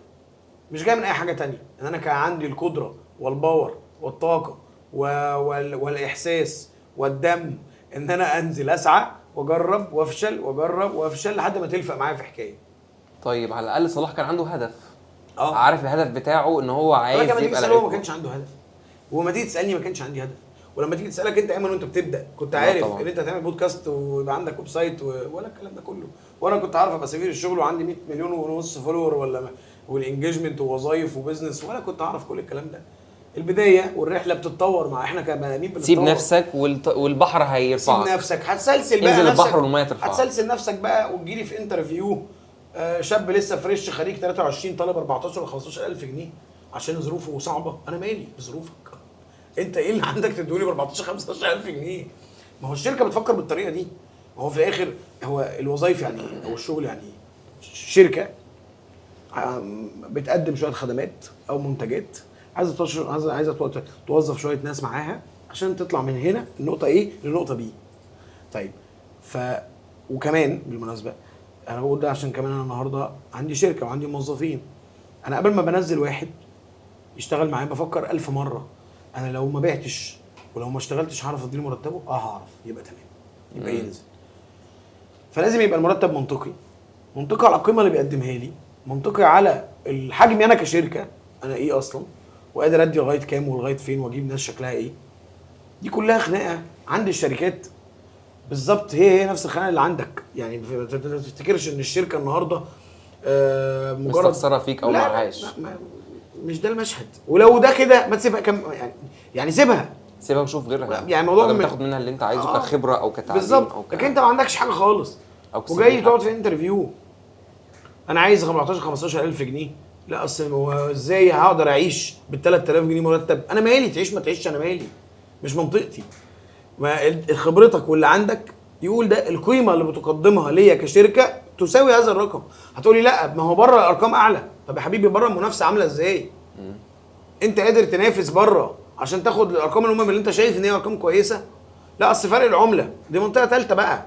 مش جايه من اي حاجه تانية. ان انا كان عندي القدره والباور والطاقه والاحساس والدم ان انا انزل اسعى واجرب وافشل واجرب وافشل لحد ما تلفق معايا في حكايه. طيب على الاقل صلاح كان عنده هدف، عارف الهدف بتاعه ان هو عايز يبقى لعيب. هو ما كانش عنده هدف، وما تيجي تسالني ما كانش عندي هدف، ولما تيجي تسالك انت ايمن وانت بتبدا كنت عارف ان انت هتعمل بودكاست ويبقى عندك ويب سايت ولا الكلام ده كله؟ وانا كنت عارف ابقى سفير الشغل وعندي 100 مليون ونص فولور ولا والانجيجمنت ووظايف وبزنس، ولا كنت اعرف كل الكلام ده. البدايه والرحله بتتطور مع احنا كبني ادمين بنتطور. سيب نفسك والبحر هيرفعك. سيب نفسك هتسلسل بقى انزل نفسك، البحر والميه ترفعك. هتسلسل نفسك بقى وتجيلي في انترفيو شاب لسه فريش خريج 23 طالب 14 ولا 15000 جنيه عشان ظروفه صعبه. انا مالي بظروفك؟ انت ايه اللي عندك تدوني ب 14 15000 جنيه؟ ما هو الشركه بتفكر بالطريقه دي. ما هو في الاخر هو الوظائف يعني او الشغل يعني شركه بتقدم شويه خدمات او منتجات، عايزه توظف شويه ناس معاها عشان تطلع من هنا النقطه ايه للنقطه بي. طيب وكمان بالمناسبه انا بقول ده عشان كمان انا النهارده عندي شركه وعندي موظفين. انا قبل ما بنزل واحد يشتغل معايا بفكر 1000 مره انا لو ما بعتش ولو ما اشتغلتش هعرف اديله مرتبه؟ هعرف، يبقى تمام، يبقى ينزل. فلازم يبقى المرتب منطقي على القيمه اللي بيقدمها لي، منطقي على الحجم انا كشركه انا ايه اصلا، وقادر ادي لغايه كام ولغايه فين واجيب ناس شكلها ايه. دي كلها خناقه عند الشركات بالظبط، هي نفس الخناقه اللي عندك. يعني ما تفتكرش ان الشركه النهارده مجرد مستخسره فيك او معهاش. مش ده المشهد. ولو ده كده ما تسيبها يعني سيبها وشوف غيرها. يعني الموضوع تاخد منها اللي انت عايزه كخبره او كتعليم بالظبط. او لكن انت ما عندكش حاجه خالص وجاي تقعد في انترفيو انا عايز 15000 جنيه. لا اصل هو ازاي هقدر اعيش بال 3000 جنيه مرتب؟ انا مالي تعيش ما تعيش، انا مالي، مش منطقتي. ما خبرتك واللي عندك يقول ده القيمه اللي بتقدمها ليا كشركه تساوي هذا الرقم. هتقولي لا ما هو بره الارقام اعلى. طب يا حبيبي بره المنافسه عامله ازاي؟ انت قادر تنافس بره عشان تاخد الارقام اللي انت شايف ان هي ارقام كويسه؟ لا اصل فرق العمله دي منطقه ثالثه بقى،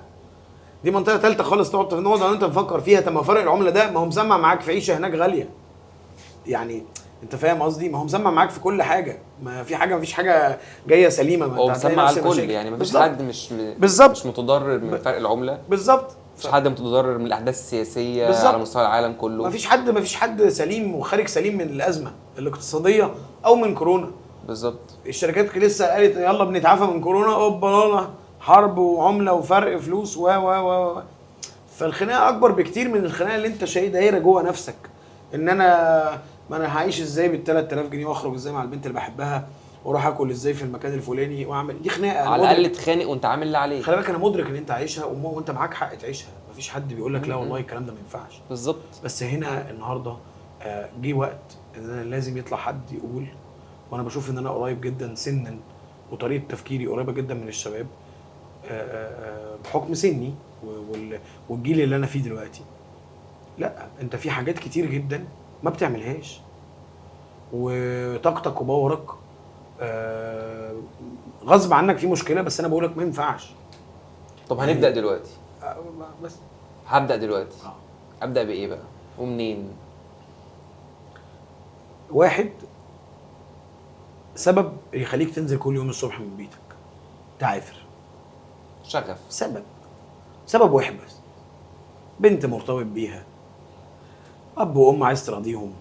دي منطقه ثالثه خالص تقعد نقعد انت نفكر فيها. طب ما فرق العمله ده ما هو مسمع معاك في عيشه هناك غاليه. يعني انت فاهم قصدي؟ ما هو مسمع معاك في كل حاجه، ما فيش حاجه جايه سليمه. ما هو انت هتلاقي مسمع نفس على الكل المشاكل. يعني. مفيش بالظبط. حد مش متضرر من فرق العمله. بالظبط. مفيش حد متضرر من الاحداث السياسيه بالظبط. على مستوى العالم كله. مفيش حد سليم وخارج سليم من الازمه الاقتصاديه او من كورونا. بالظبط. الشركات لسه قالت يلا بنتعافى من كورونا، اوبا حرب وعمله وفرق فلوس و فالخناقه اكبر بكتير من الخناقه اللي انت شايف دايره جوه نفسك. ان ما انا هعيش ازاي بال 3000 جنيه واخرج ازاي مع البنت اللي بحبها واروح اكل ازاي في المكان الفلاني واعمل. دي خناقه على الاقل تخانق وانت عامل اللي عليك. خلي بالك انا مدرك ان انت عايشها وانت معاك حق تعيشها. مفيش حد بيقول لك لا والله الكلام ده ما ينفعش. بالظبط. بس هنا النهارده جه وقت ان انا لازم يطلع حد يقول. وانا بشوف ان انا قريب جدا سنا وطريقه تفكيري قريبه جدا من الشباب بحكم سني والجيل اللي انا فيه دلوقتي. لا انت في حاجات كتير جدا ما بتعملهاش وطاقتك وباورك غصب عنك في مشكله. بس انا بقولك ما ينفعش. طب هنبدا دلوقتي. بس هبدا دلوقتي. ابدا بايه بقى ومنين؟ واحد سبب يخليك تنزل كل يوم الصبح من بيتك تعافر. شغف. سبب واحد بس. بنت مرتبط بيها، اب وام عايز تراضيهم،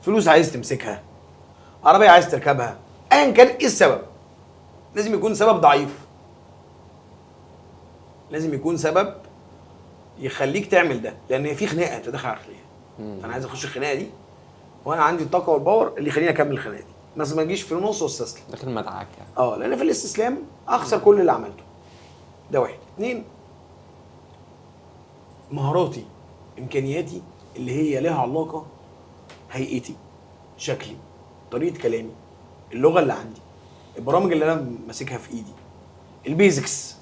فلوس عايز تمسكها، عربيه عايز تركبها، ايا كان ايه السبب. لازم يكون سبب ضعيف، لازم يكون سبب يخليك تعمل ده. لان في خناقه انت داخل على خناقه، فانا عايز اخش الخناقه دي وانا عندي الطاقه والباور اللي يخليني اكمل الخناقه دي. بس ما اجيش في النص واستسلم. داخل مدعكه. لان في الاستسلام اخسر كل اللي عملته. ده واحد. 2 مهاراتي امكانياتي اللي هي لها علاقه هيئتي، شكلي، طريقه كلامي، اللغه اللي عندي، البرامج اللي انا ماسكها في ايدي، البيزكس.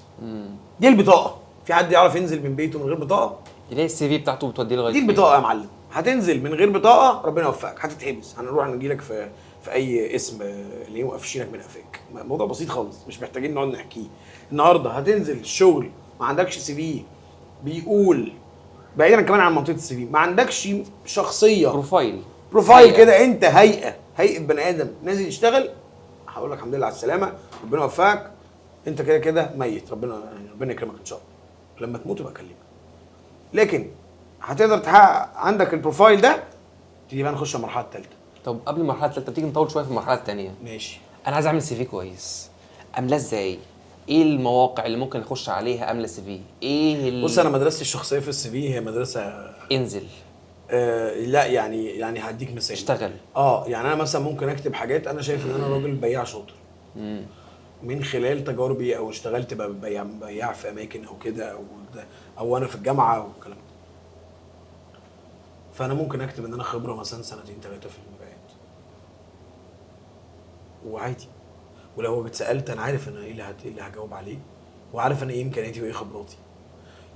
دي البطاقه. في حد يعرف ينزل من بيته من غير بطاقه؟ يلاقي السي في بتاعته بتوديه لغايه دي البطاقه يا معلم. هتنزل من غير بطاقه ربنا يوفقك، هتتحبس. هنروح نجيلك في اي اسم اللي هو قفشينك من قفاك. موضوع بسيط خالص مش محتاجين نقعد نحكيه. النهارده هتنزل الشغل ما عندكش سي في بيقول، بعيدا كمان عن منطقه السي في، ما عندكش شخصيه، بروفايل كده. انت هيئه بني ادم نازل يشتغل. هقول لك الحمد لله على السلامه، ربنا يوفقك، انت كده ميت. ربنا يكرمك ان شاء الله. لما تموت بقى اكلمك. لكن هتقدر تحقق عندك البروفايل ده، تيجي بقى نخش على المرحله الثالثه. طب قبل المرحله الثالثه تيجي نطول شويه في المرحله الثانيه. ماشي. انا عايز اعمل سي في كويس. املاه ازاي؟ ايه المواقع اللي ممكن اخش عليها املى سي في؟ بص انا مدرستي الشخصيه في السي في هي مدرسه انزل. لا يعني هديك مثال. اشتغل. يعني انا مثلا ممكن اكتب حاجات انا شايف ان انا راجل بياع شاطر من خلال تجاربي، او اشتغلت بياع في اماكن او كده، او انا في الجامعه والكلام ده. فانا ممكن اكتب ان انا خبره مثلا 2-3 في المبيعات وعادي. ولو هو اتسالت انا عارف انا ايه اللي هجاوب عليه، وعارف انا ايه امكانياتي وايه خبراتي.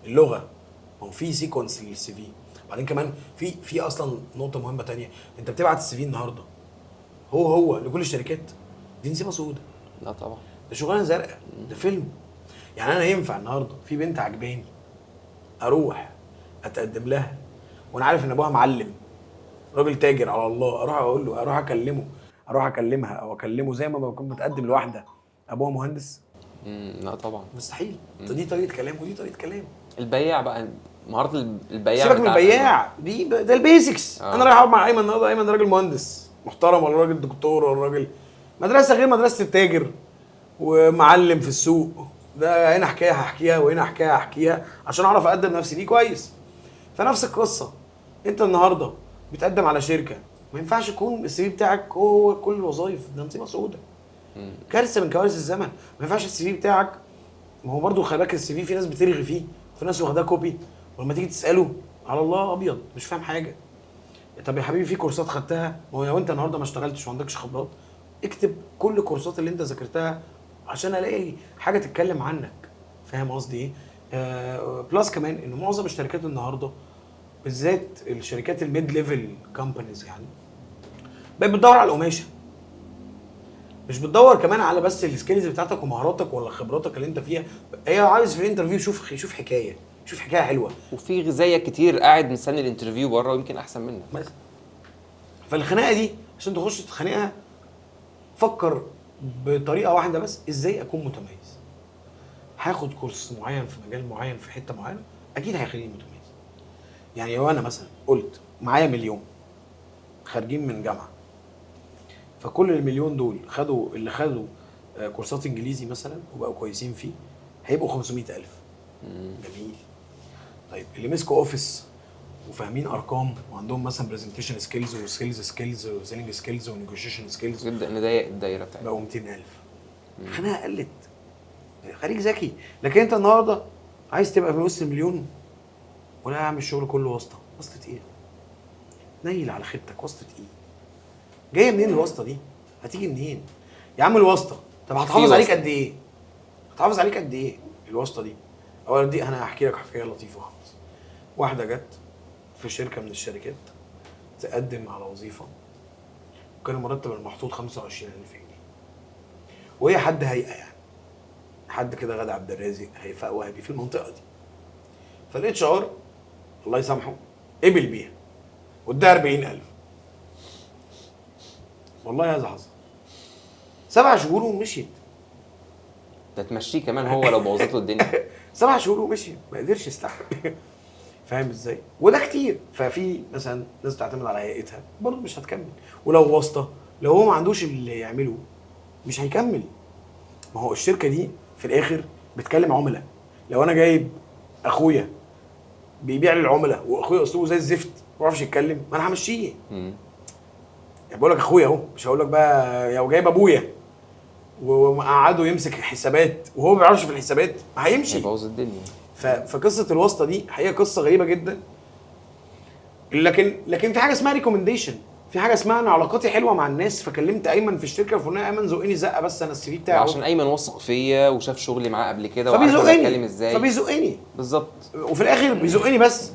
اللغه، ما هو في سيكونس للسي في. وبعدين كمان في اصلا نقطه مهمه تانية. انت بتبعت السي في النهارده هو لكل الشركات، دي نسيبه سودة. لا طبعا، ده شغلانه زرقاء، ده فيلم. يعني انا ينفع النهارده في بنت عجباني اروح اتقدم لها وانا عارف ان ابوها معلم راجل تاجر على الله، اروح اكلمه، اروح اكلمها او اكلمه زي ما بكون متقدم لواحده ابوها مهندس؟ لا طبعا مستحيل. دي طريقه كلام ودي طريقه كلام. البياع بقى، مهاره البياع. سيبك من البياع، ده البيزكس. انا رايح اقعد مع ايمن النهارده. ايمن راجل مهندس محترم ولا راجل دكتور ولا راجل مدرسه غير مدرسه التاجر ومعلم في السوق ده هنا حكايه هحكيها وهنا حكايه هحكيها عشان اعرف اقدم نفسي دي كويس. فنفس القصه، انت النهارده بتقدم على شركه، ما ينفعش يكون السي في بتاعك هو كل الوظائف، ده نصيبه سودة. كارثه من كوارث الزمن. ما ينفعش السي في بتاعك، ما هو برضه خلي بالك السي في ناس بترغي فيه وفي ناس واخداه كوبي، ولما تيجي تساله على الله ابيض مش فاهم حاجه. طب يا حبيبي في كورسات خدتها، ما هو لو انت النهارده ما اشتغلتش وما عندكش خبرات اكتب كل الكورسات اللي انت ذاكرتها عشان الاقي حاجه تتكلم عنك. فاهم قصدي ايه؟ بلس كمان ان معظم الشركات النهارده بالذات الشركات الميد ليفل كومبانيز يعني بقت بتدور على القماشه، مش بتدور كمان على بس السكيلز بتاعتك ومهاراتك ولا خبراتك اللي انت فيها. هي عايز في الانترفيو شوف حكايه، شوف حكايه حلوه. وفي زيك كتير قاعد مستني الانترفيو بره ويمكن احسن منك. بس فالخناقه دي عشان تخش تتخانقها فكر بطريقه واحده بس، ازاي اكون متميز. هاخد كورس معين في مجال معين في حته معينه اكيد هيخليني متميز. يعني لو انا مثلا قلت معايا مليون خارجين من جامعه، فكل المليون دول اللي خدوا كورسات انجليزي مثلا وبقوا كويسين فيه هيبقوا 500,000. جميل. طيب اللي مسكوا اوفيس وفاهمين ارقام وعندهم مثلا برزنتيشن سكيلز وسيلز سكيلز وسيلينج سكيلز ونيجوشيشن سكيلز نبدا نضيق الدايره بتاعتنا بقوا 200,000. الخناقه قلت، خليك ذكي. لكن انت النهارده عايز تبقى في وسط المليون ولا اعمل الشغل كله واسطه. واسطه ايه؟ نيل على خيبتك. واسطه ايه؟ جايه منين الواسطه دي؟ هتيجي منين يا عم الواسطه؟ طب هتحافظ عليك قد ايه؟ هتحافظ عليك قد ايه الواسطه دي؟ اولا دي انا هحكي لك حكايه لطيفه خالص. واحده جت في شركه من الشركات تقدم على وظيفه وكان المرتب المحطوط 25,000 جنيه، وهي حد هيئه يعني حد كده غدا عبد الرازق هيفاء وهبي في المنطقه دي. فالاتش ار الله يسامحه قبل بيها واداها 40,000. والله هذا حصل. 7 شهور ومشيت. ده تمشيه كمان هو لو بوظت له الدنيا. 7 شهور ومشيت، ما قدرش يستحمل. فاهم ازاي؟ وده كتير. ففي مثلا ناس تعتمد على هيئتها برضه مش هتكمل، ولو واسطه لو هو ما عندوش اللي يعمله مش هيكمل. ما هو الشركه دي في الاخر بتكلم عملاء. لو انا جايب اخويا بيبيع للعملاء واخويا اسلوبه زي الزفت ما بيعرفش يتكلم، ما انا همشيه. يعني بقول لك اخويا اهو، مش هقول لك بقى لو جايب ابويا وقعده يمسك حسابات وهو ما بيعرفش في الحسابات هيمشي، هيبوظ الدنيا. فقصه الواسطه دي هي قصه غريبه جدا. لكن في حاجه اسمها ريكومنديشن، في حاجه اسمها انا علاقاتي حلوه مع الناس فكلمت ايمن في الشركه الفلانيه، ايمن زقني زقه بس انا السي في بتاعه عشان ايمن واثق فيا وشاف شغلي معاه قبل كده وعارف انا بتكلم ازاي فبيزقني بالظبط. وفي الاخر بيزقني بس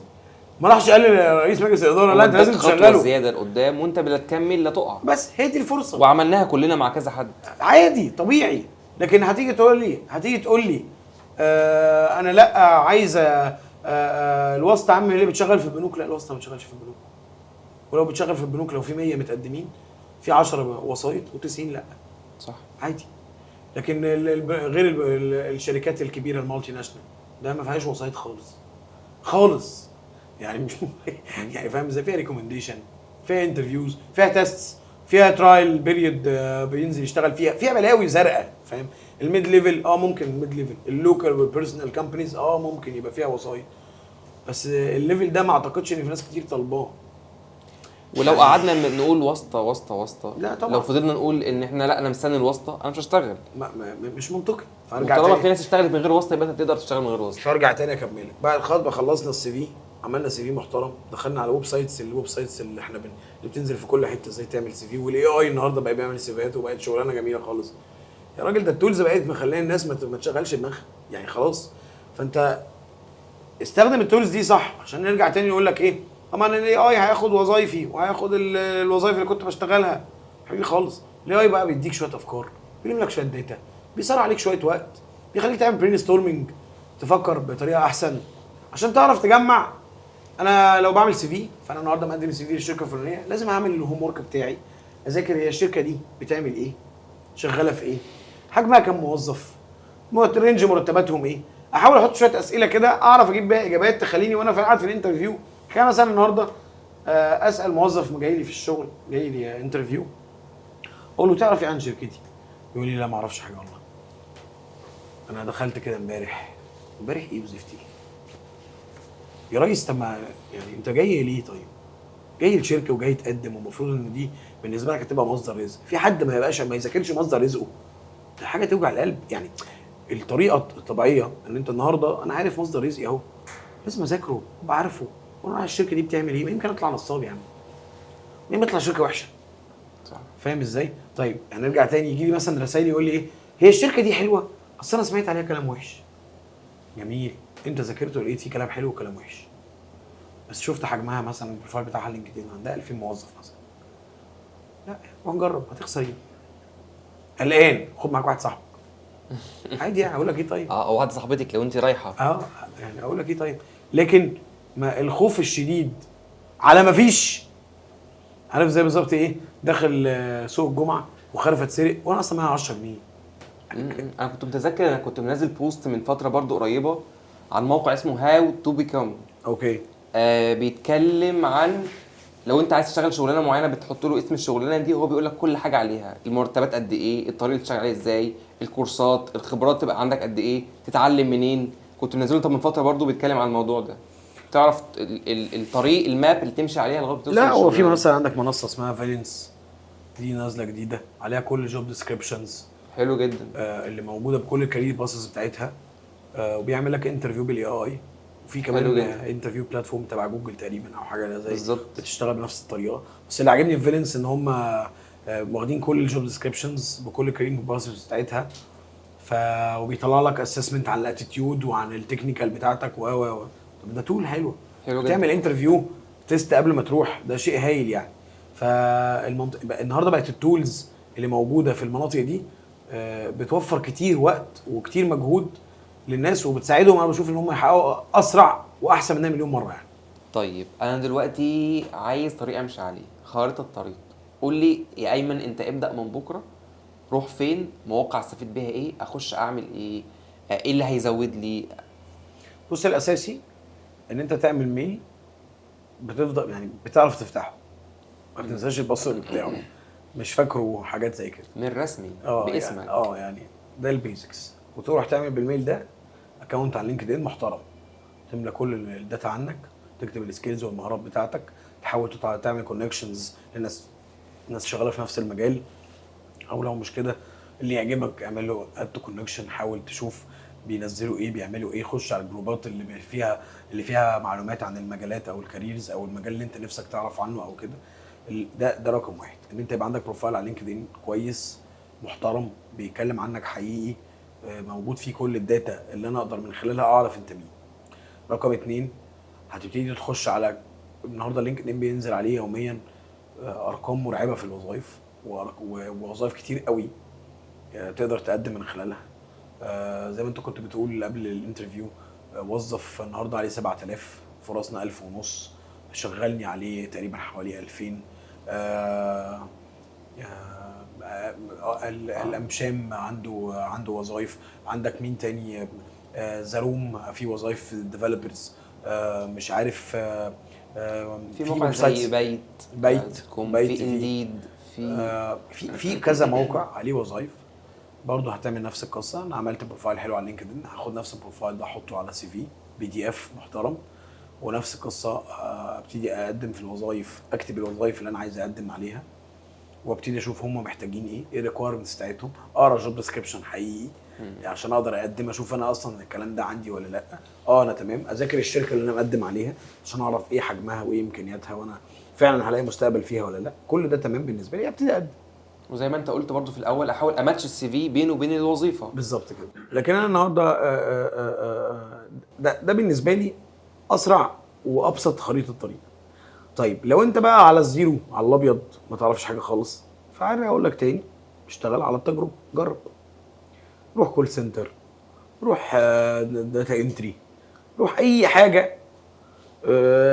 ما راحش قال لرئيس مجلس الاداره لا انت لازم تشغله زياده لقدام وانت لا تكمل لا تقع. بس هي دي الفرصه، وعملناها كلنا مع كذا حد عادي طبيعي. لكن هتيجي تقول لي انا لا عايزه الواسطه عم اللي بتشغل في البنوك. لا الواسطه ما بتشغلش في البنوك، ولو بتشغل في البنوك لو في 100 متقدمين في 10 وسايط و90 لا. صح عادي. لكن غير الشركات الكبيره المالتي ناشونال ده ما فيهاش وسايط خالص يعني مش يعني فاهم ازاي؟ فيها ريكومنديشن، فيها انترفيوز، فيها تيستس، فيها ترايل بيريود بينزل يشتغل فيها بلاوي زرقاء. فاهم؟ الميد ليفل ممكن الميد ليفل اللوكال والبيرسونال كومبانيز ممكن يبقى فيها وسايط، بس الليفل ده ما اعتقدش ان في ناس كتير طالباه. ولو قعدنا نقول واسطه لا طبعا. لو فضلنا نقول ان احنا لا انا مستني الواسطه انا مش هشتغل. مش منطقي. طالما في ناس اشتغلت من غير واسطه يبقى انت تقدر تشتغل من غير واسطه. فارجع تاني اكملك بعد خلصنا السي في، عملنا سي في محترم، دخلنا على الويب سايتس اللي احنا اللي بتنزل في كل حته ازاي تعمل سي في، والاي اي النهارده بقى بيعمل سيفيات وبقت شغلانه جميله خالص. يا راجل ده التولز بقت مخليه الناس ما تشغلش دماغها يعني خلاص. فانت استخدم التولز دي صح عشان نرجع تاني نقول لك ايه؟ طبعا الاي اي هياخد وظايفي وهياخد الوظايف اللي كنت بشتغلها. حبيبي خالص، الاي اي بقى بيديك شويه افكار، بيلم لك شويه داتا، بيسرع عليك شويه وقت، بيخليك تعمل برين ستورمنج، تفكر بطريقه احسن عشان تعرف تجمع. انا لو بعمل سي في فانا النهارده مقدم سي في للشركه الفلانيه، لازم اعمل الهوم ورك بتاعي، اذاكر هي الشركه دي بتعمل ايه، شغاله في ايه، حجمها كام موظف، رينج مرتباتهم ايه. احاول احط شويه اسئله كده اعرف اجيب بيها اجابات تخليني وانا قاعد في الانترفيو. كان مثلا النهارده اسال موظف جاي لي في الشغل، جاي لي انترفيو، اقول له تعرف ايه عن شركتي؟ يقول لي لا ما اعرفش حاجه والله. انا دخلت كده امبارح ايه وزفتي يا ريس؟ طب ما يعني انت جاي ليه؟ طيب جاي الشركه وجاي تقدم، ومفروض ان دي بالنسبه لك هتبقى مصدر رزق. في حد ما يبقاش ما يذاكرش مصدر رزقه؟ ده حاجه توجع القلب يعني. الطريقه الطبيعيه ان انت النهارده انا عارف مصدر رزقي اهو، لازم اذاكره وبعرفه وانا الشركه دي بتعمل ايه. يمكن اطلع نصاب يعني، يمكن اطلع شركه وحشه. صح. فاهم ازاي؟ طيب هنرجع تاني، يجي لي مثلا رسائل يقول لي ايه، هي الشركه دي حلوه اصل انا سمعت عليها كلام وحش. جميل، انت ذاكرت ولقيت فيه كلام حلو وكلام وحش، بس شفت حجمها مثلا البروفايل بتاعها لينكدين عندها 2000 موظف مثلا، لا وهنجرب، هتخسر ايه؟ قلقان، خد معاك واحد صاحبك عادي يعني. اقول لك ايه طيب؟ او واحده صاحبتك لو انت رايحه. يعني اقول لك ايه طيب؟ لكن ما الخوف الشديد على ما فيش. عارف زي بالظبط ايه؟ داخل سوق الجمعه وخارف اتسرق وانا اصلا معايا 10 جنيه. انا كنت متذكر، انا كنت منزل بوست من فتره برضو قريبه عن موقع اسمه هاو تو بيكم. اوكي. بيتكلم عن لو انت عايز تشتغل شغلانه معينه بتحط له اسم الشغلانه دي، هو بيقول لك كل حاجه عليها، المرتبات قد ايه، الطريقه اللي تشتغل عليها ازاي، الكورسات، الخبرات تبقى عندك قد ايه، تتعلم منين. كنت منزله طب من فتره برضو بيتكلم عن الموضوع ده، تعرف الطريق الماب اللي تمشي عليها لغايه توصل لا هو في للشغلانة. مثلا عندك منصه اسمها فالنس، دي نازله جديده عليها كل جوب ديسكريبشنز حلو جدا. اللي موجوده بكل الكارير باسز بتاعتها، وبيعمل لك انترفيو بالاي اي. وفي حلو كمان جدا. انترفيو بلاتفورم تبع جوجل تقريبا او حاجه زي بالظبط. بتشتغل بنفس الطريقه. بس اللي عاجبني في فالنس ان هم واخدين كل الجوب ديسكريبشنز بكل الكارير باسز بتاعتها، وبيطلع لك اسسمنت عن الاتيتيود وعن التكنيكال بتاعتك و طب ده تول حلو. حلو جدا. تعمل انترفيو تيست قبل ما تروح، ده شيء هايل يعني. النهارده بقت التولز اللي موجوده في المناطق دي بتوفر كتير وقت وكتير مجهود للناس، وبتساعدهم انا بشوف ان هم يحققوا اسرع واحسن منها مليون مره يعني. طيب انا دلوقتي عايز طريق امشي عليه، خارطه الطريق. قول لي يا ايمن، انت ابدا من بكره، روح فين، مواقع استفيد بيها ايه، اخش اعمل ايه، ايه اللي هيزود لي. بص الاساسي ان انت تعمل ميل بتفضل يعني بتعرف تفتحه، ما تنساش الباسورد بتاعه، مش فاكره حاجات زي كده. من رسمي باسمك. يعني ده البيزكس. وتروح تعمل بالميل ده اكونت على لينكد ان محترم، تملى كل الداتا عنك، تكتب السكيلز والمهارات بتاعتك، تحاول تعمل كونكشنز لناس شغاله في نفس المجال، او لو مش كده اللي يعجبك اعمل له اد كونكشن. حاول تشوف بينزلوا ايه، بيعملوا ايه، خش على الجروبات اللي فيها معلومات عن المجالات او الكاريرز او المجال اللي انت نفسك تعرف عنه او كده. ده رقم واحد، ان انت يبقى عندك بروفايل على لينكد ان كويس محترم بيتكلم عنك حقيقي، موجود فيه كل الداتا اللي انا اقدر من خلالها اعرف انت مين. رقم اتنين، هتبتدي تخش على النهارده لينكد ان بينزل عليه يوميا ارقام مرعبه في الوظائف، ووظائف كتير قوي تقدر تقدم من خلالها. زي ما انت كنت بتقول قبل الانترفيو، وظف النهارده عليه 7000، فرصنا 1500، شغلني عليه تقريبا حوالي 2000. الامشام عنده وظائف. عندك مين تاني؟ زاروم في وظائف ديفلوبرز. مش عارف. في موقع زي بيت في انديد، في كذا موقع عليه وظائف. برضه هتعمل نفس القصه، انا عملت بروفايل حلو على لينكدين، هاخد نفس البروفايل ده احطه على سي في PDF محترم، ونفس القصه ابتدي اقدم في الوظائف، اكتب الوظائف اللي انا عايز اقدم عليها، وابتدي اشوف هم محتاجين ايه الريكويرمنتس بتاعتهم، اقرا جوب ديسكريبشن حقيقي يعني عشان اقدر اقدم، اشوف انا اصلا الكلام ده عندي ولا لا. انا تمام، اذاكر الشركه اللي انا مقدم عليها عشان اعرف ايه حجمها وايه امكانياتها، وانا فعلا هلاقي مستقبل فيها ولا لا. كل ده تمام بالنسبه لي، ابتدي اقدم. وزي ما انت قلت برضو في الاول، احاول اماتش السي في بينه وبين الوظيفه. بالظبط كده. لكن انا النهارده ده بالنسبه لي اسرع وابسط خريطه الطريق. طيب لو انت بقى على الزيرو، على الابيض، ما تعرفش حاجه خالص، فعارف اقول لك تاني، اشتغل على التجربه، جرب، روح كول سنتر، روح داتا انتري، روح اي حاجه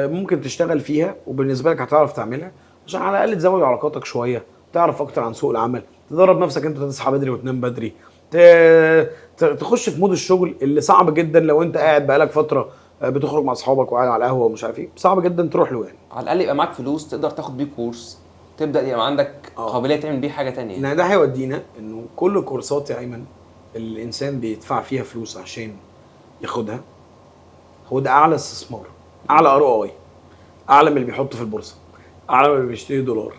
ممكن تشتغل فيها وبالنسبه لك هتعرف تعملها، عشان على الاقل تزود علاقاتك شويه، تعرف اكتر عن سوق العمل، تدرب نفسك انت تصحى بدري وتنام بدري، تخش في مود الشغل اللي صعب جدا لو انت قاعد بقالك فتره بتخرج مع اصحابك وقاعد على القهوه ومش عارف ايه، صعب جدا تروح له يعني. على الاقل يبقى معاك فلوس تقدر تاخد بيه كورس، تبدا يبقى عندك قابليه تعمل بيه حاجه تانية. ده هيودينا انه كل الكورسات يا ايمن الانسان بيدفع فيها فلوس عشان ياخدها، هو ده اعلى استثمار، اعلى ROI، اعلى من اللي بيحط في البورصه، اعلى من اللي بيشتري دولار،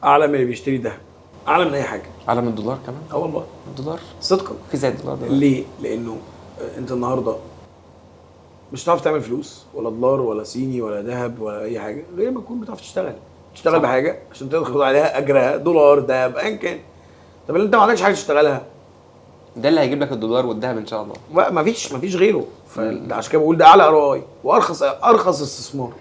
اعلى من اللي بيشتري ذهب، اعلى من اي حاجه. اعلى من الدولار كمان؟ والله الدولار صدقا. في زي الدولار دلوقتي. ليه؟ لانه انت النهارده مش هتعرف تعمل فلوس ولا دولار ولا صيني ولا ذهب ولا اي حاجه غير ما تكون بتعرف تشتغل صح. بحاجه عشان تاخد عليها اجرها، دولار ذهب ايا كان. طب اللي انت ما عندكش حاجه تشتغلها، ده اللي هيجيب لك الدولار والذهب ان شاء الله. ما فيش غيره. فعشان كده بقول ده اعلى ROI وارخص استثمار.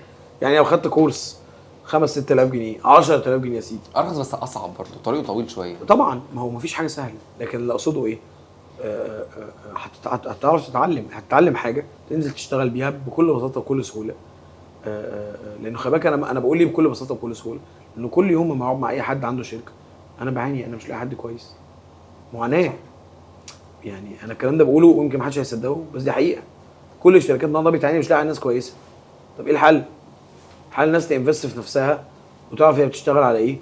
يعني لو خدت كورس 5-6000 جنيه 10000 جنيه يا سيدي، ارخص بس اصعب برضه، طريقه طويل شويه. طبعا ما هو ما فيش حاجه سهله، لكن اللي اقصده ايه، هتعرف هتتعلم حاجه تنزل تشتغل بيها بكل بساطه وكل سهوله. لانه خلي بالك انا بقول ليه بكل بساطه وكل سهوله، لانه كل يوم ما اقعد مع اي حد عنده شركه انا بعاني، انا مش لاقي حد كويس، معاناه. يعني انا الكلام ده بقوله ويمكن ما حدش هيصدقه، بس دي حقيقه. كل الشركات النهارده بتعاني مش لاقي ناس كويسه. طب ايه الحل؟ حل الناس تنفست في نفسها وتعرف هي بتشتغل على ايه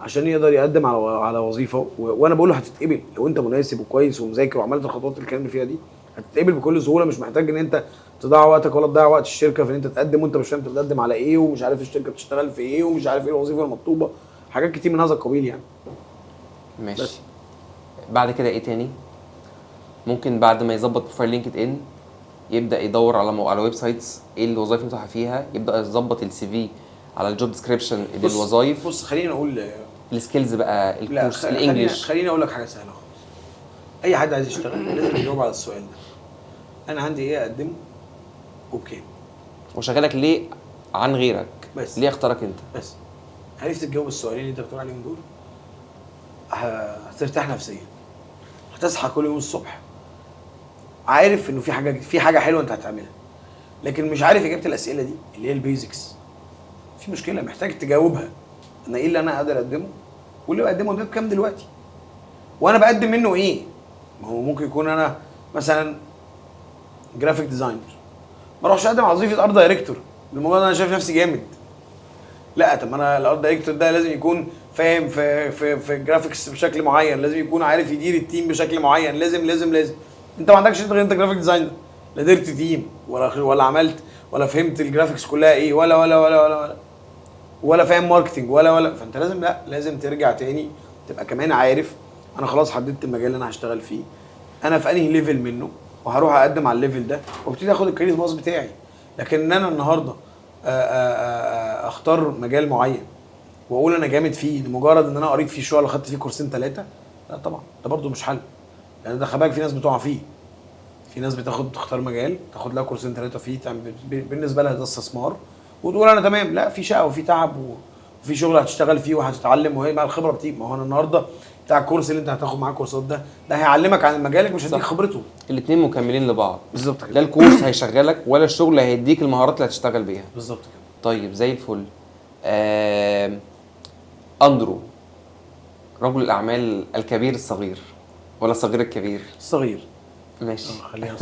عشان يقدر يقدم على وظيفه. وانا بقول له هتتقبل لو انت مناسب وكويس ومذاكر وعملت الخطوات اللي اتكلمنا فيها دي، هتتقبل بكل سهوله. مش محتاج ان انت تضيع وقتك ولا تضيع وقت الشركه في ان انت تقدم وانت مش فاهم انت بتقدم على ايه ومش عارف الشركه بتشتغل في ايه ومش عارف ايه الوظيفه المطلوبه، حاجات كتير من هذا القبيل يعني. ماشي. بس. بعد كده ايه تاني؟ ممكن بعد ما يظبط بروفايل لينكد ان يبدا يدور على ويب سايتس ايه الوظائف المتاحه فيها، يبدا يظبط CV على الجوب ديسكريبشن الوظائف. بص خليني اقول السكيلز بقى، الكورس الانجليش. خليني اقول لك حاجه سهله خالص. اي حد عايز يشتغل لازم يجاوب على السؤال ده: انا عندي ايه اقدمه وبكام؟ وشغالك ليه عن غيرك؟ بس ليه اختارك انت؟ بس عرفت تجاوب السؤالين اللي انت بتقول عليهم دول، هترتاح نفسيا، هتصحى كل يوم الصبح عارف انه في حاجه حلوه انت هتعملها، لكن مش عارف اجابه الاسئله دي اللي هي البيزكس. في مشكله محتاج تجاوبها. انا ايه اللي انا قادر اقدمه، واللي بقدمه ده بكام دلوقتي، وانا بقدم منه ايه؟ ما هو ممكن يكون انا مثلا جرافيك ديزاينر، ما اروحش اقدم على وظيفه ارت دايركتور لمجرد انا شايف نفسي جامد. لا، طب انا الارت دايركتور ده لازم يكون فاهم في الجرافيكس بشكل معين، لازم يكون عارف يدير التيم بشكل معين، لازم انت ما عندكش غير انت جرافيك ديزاينر، لا ديرت تيم ولا عملت ولا فهمت الجرافيكس كلها ايه ولا فاهم ماركتنج ولا فانت لازم ترجع تاني تبقى كمان عارف انا خلاص حددت المجال اللي انا هشتغل فيه، انا في انهي ليفل منه وهروح اقدم على الليفل ده وابتدي اخد الكارير باص بتاعي. لكن ان انا النهارده اختار مجال معين واقول انا جامد فيه لمجرد ان انا قريت فيه شويه ولا خدت فيه كورسين 3، لا طبعا ده برده مش حل. يعني ده خباك في ناس بتقع فيه، في ناس تختار مجال تاخد لها كورسين 3 فيه، بالنسبه لها ده استثمار وتقول انا تمام. لا، في شقه وفي تعب وفي شغل هتشتغل فيه وهتتعلم، وهي مع الخبره بتيجي. ما هو انا النهارده بتاع الكورس اللي انت هتاخد معاه كورسات ده هيعلمك عن مجالك مش هيديك خبرته. الاثنين مكملين لبعض بالظبط كده. لا الكورس هيشغلك ولا الشغل هيديك المهارات اللي هتشتغل بيها. بالظبط كده. طيب زي الفل. اندرو رجل الاعمال الكبير الصغير ولا الصغير الكبير؟ الصغير. ماشي. خلينا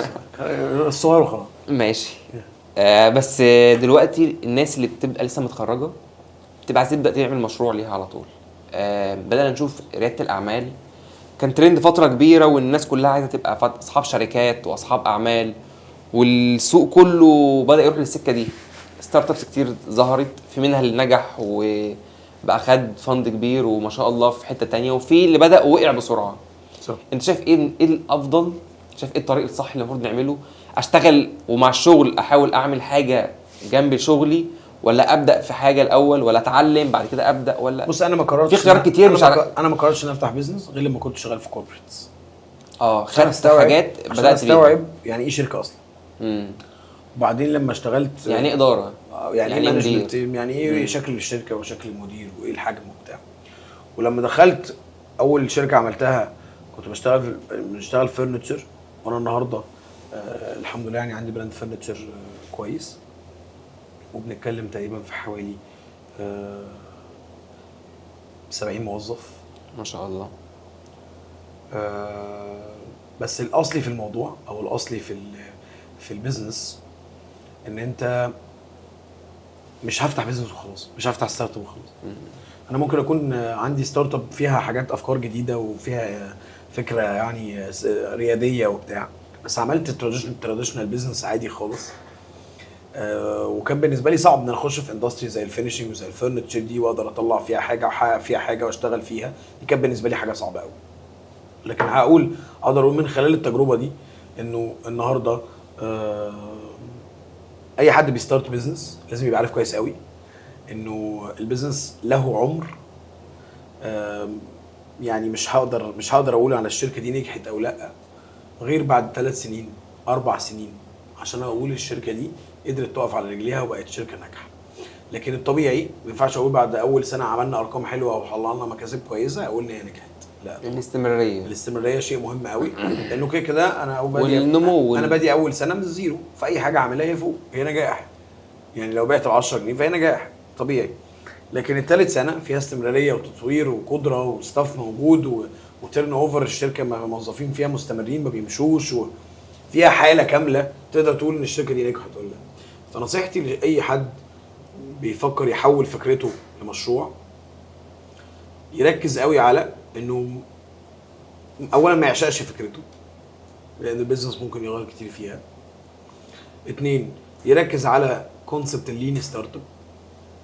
الصغير وخلاص. ماشي. بس دلوقتي الناس اللي بتبقى لسه متخرجه بتبقى عايزه تبدا تعمل مشروع ليها على طول. بدأنا نشوف ريادة الأعمال كان ترند فترة كبيرة، والناس كلها عايزة تبقى أصحاب شركات وأصحاب أعمال، والسوق كله بدأ يروح للسكة دي. ستارت ابس كتير ظهرت، في منها اللي نجح وبقى خد فند كبير وما شاء الله في حتة تانية، وفي اللي بدأ وقع بسرعة. صح. انت شايف ايه الافضل؟ شايف ايه الطريق الصح اللي المفروض نعمله؟ اشتغل ومع الشغل احاول اعمل حاجة جنب شغلي، ولا ابدا في حاجه الاول، ولا اتعلم بعد كده ابدا، ولا بص انا ما قررتش في خيارات كتير. مش عارف، انا ما قررتش ان افتح بيزنس غير لما كنت شغال في كوربريتس. خدت حاجات بدات استوعب يعني ايه شركه اصلا. امم وبعدين لما اشتغلت يعني ايه اداره، يعني ايه مانجمنت، يعني ايه شكل الشركه وشكل المدير وايه الحجم وبتاع. ولما دخلت اول شركه عملتها كنت بشتغل فرنتشر، وانا النهارده الحمد لله يعني عندي براند فرنتشر كويس، وبنتكلم تقريبا في حوالي 70 موظف ما شاء الله. بس الاصلي في الموضوع او الاصلي في البيزنس ان انت مش هفتح بيزنس وخلاص، مش هفتح ستارت اب وخلاص. انا ممكن اكون عندي ستارت اب فيها حاجات افكار جديده وفيها فكره يعني رياديه وبتاع، بس عملت تراديشنال بيزنس عادي خالص. وكان بالنسبه لي صعب ان انا اخش في اندستري زي الفينيشنج وزي الفرنتشر دي واقدر اطلع فيها حاجه واحقق فيها حاجه واشتغل فيها. دي كانت بالنسبه لي حاجه صعبه قوي. لكن اقدر اقول من خلال التجربه دي انه النهارده اي حد بيستارت بيزنس لازم يبقى عارف كويس قوي انه البيزنس له عمر. يعني مش هقدر اقول على الشركه دي نجحت او لا غير بعد 3 سنين 4 سنين عشان اقول الشركه دي قدرت تقف على رجليها وبقت شركه ناجحه. لكن الطبيعي ما ينفعش اقول بعد اول سنه عملنا ارقام حلوه او طلعنا مكاسب كويسه اقول ان هي نجحت. لا، الاستمراريه شيء مهم قوي، لانه كده انا انا بادي اول سنه من الزيرو، فاي حاجه اعملها هي فوق هي نجاح. يعني لو بعت ب 10 جنيه فهي نجاح طبيعي. لكن الثالث سنه فيها استمراريه وتطوير وقدره وستاف موجود وتيرن اوفر، الشركه موظفين فيها مستمرين ما بيمشوش وفيها حاله كامله تقدر تقول ان الشركه دي نجحت ولا لا. فنصيحتي لاي حد بيفكر يحول فكرته لمشروع يركز قوي على انه اولا ما يعشقش فكرته، لان البيزنس ممكن يغير كتير فيها. 2 يركز على كونسبت اللين ستارت اب،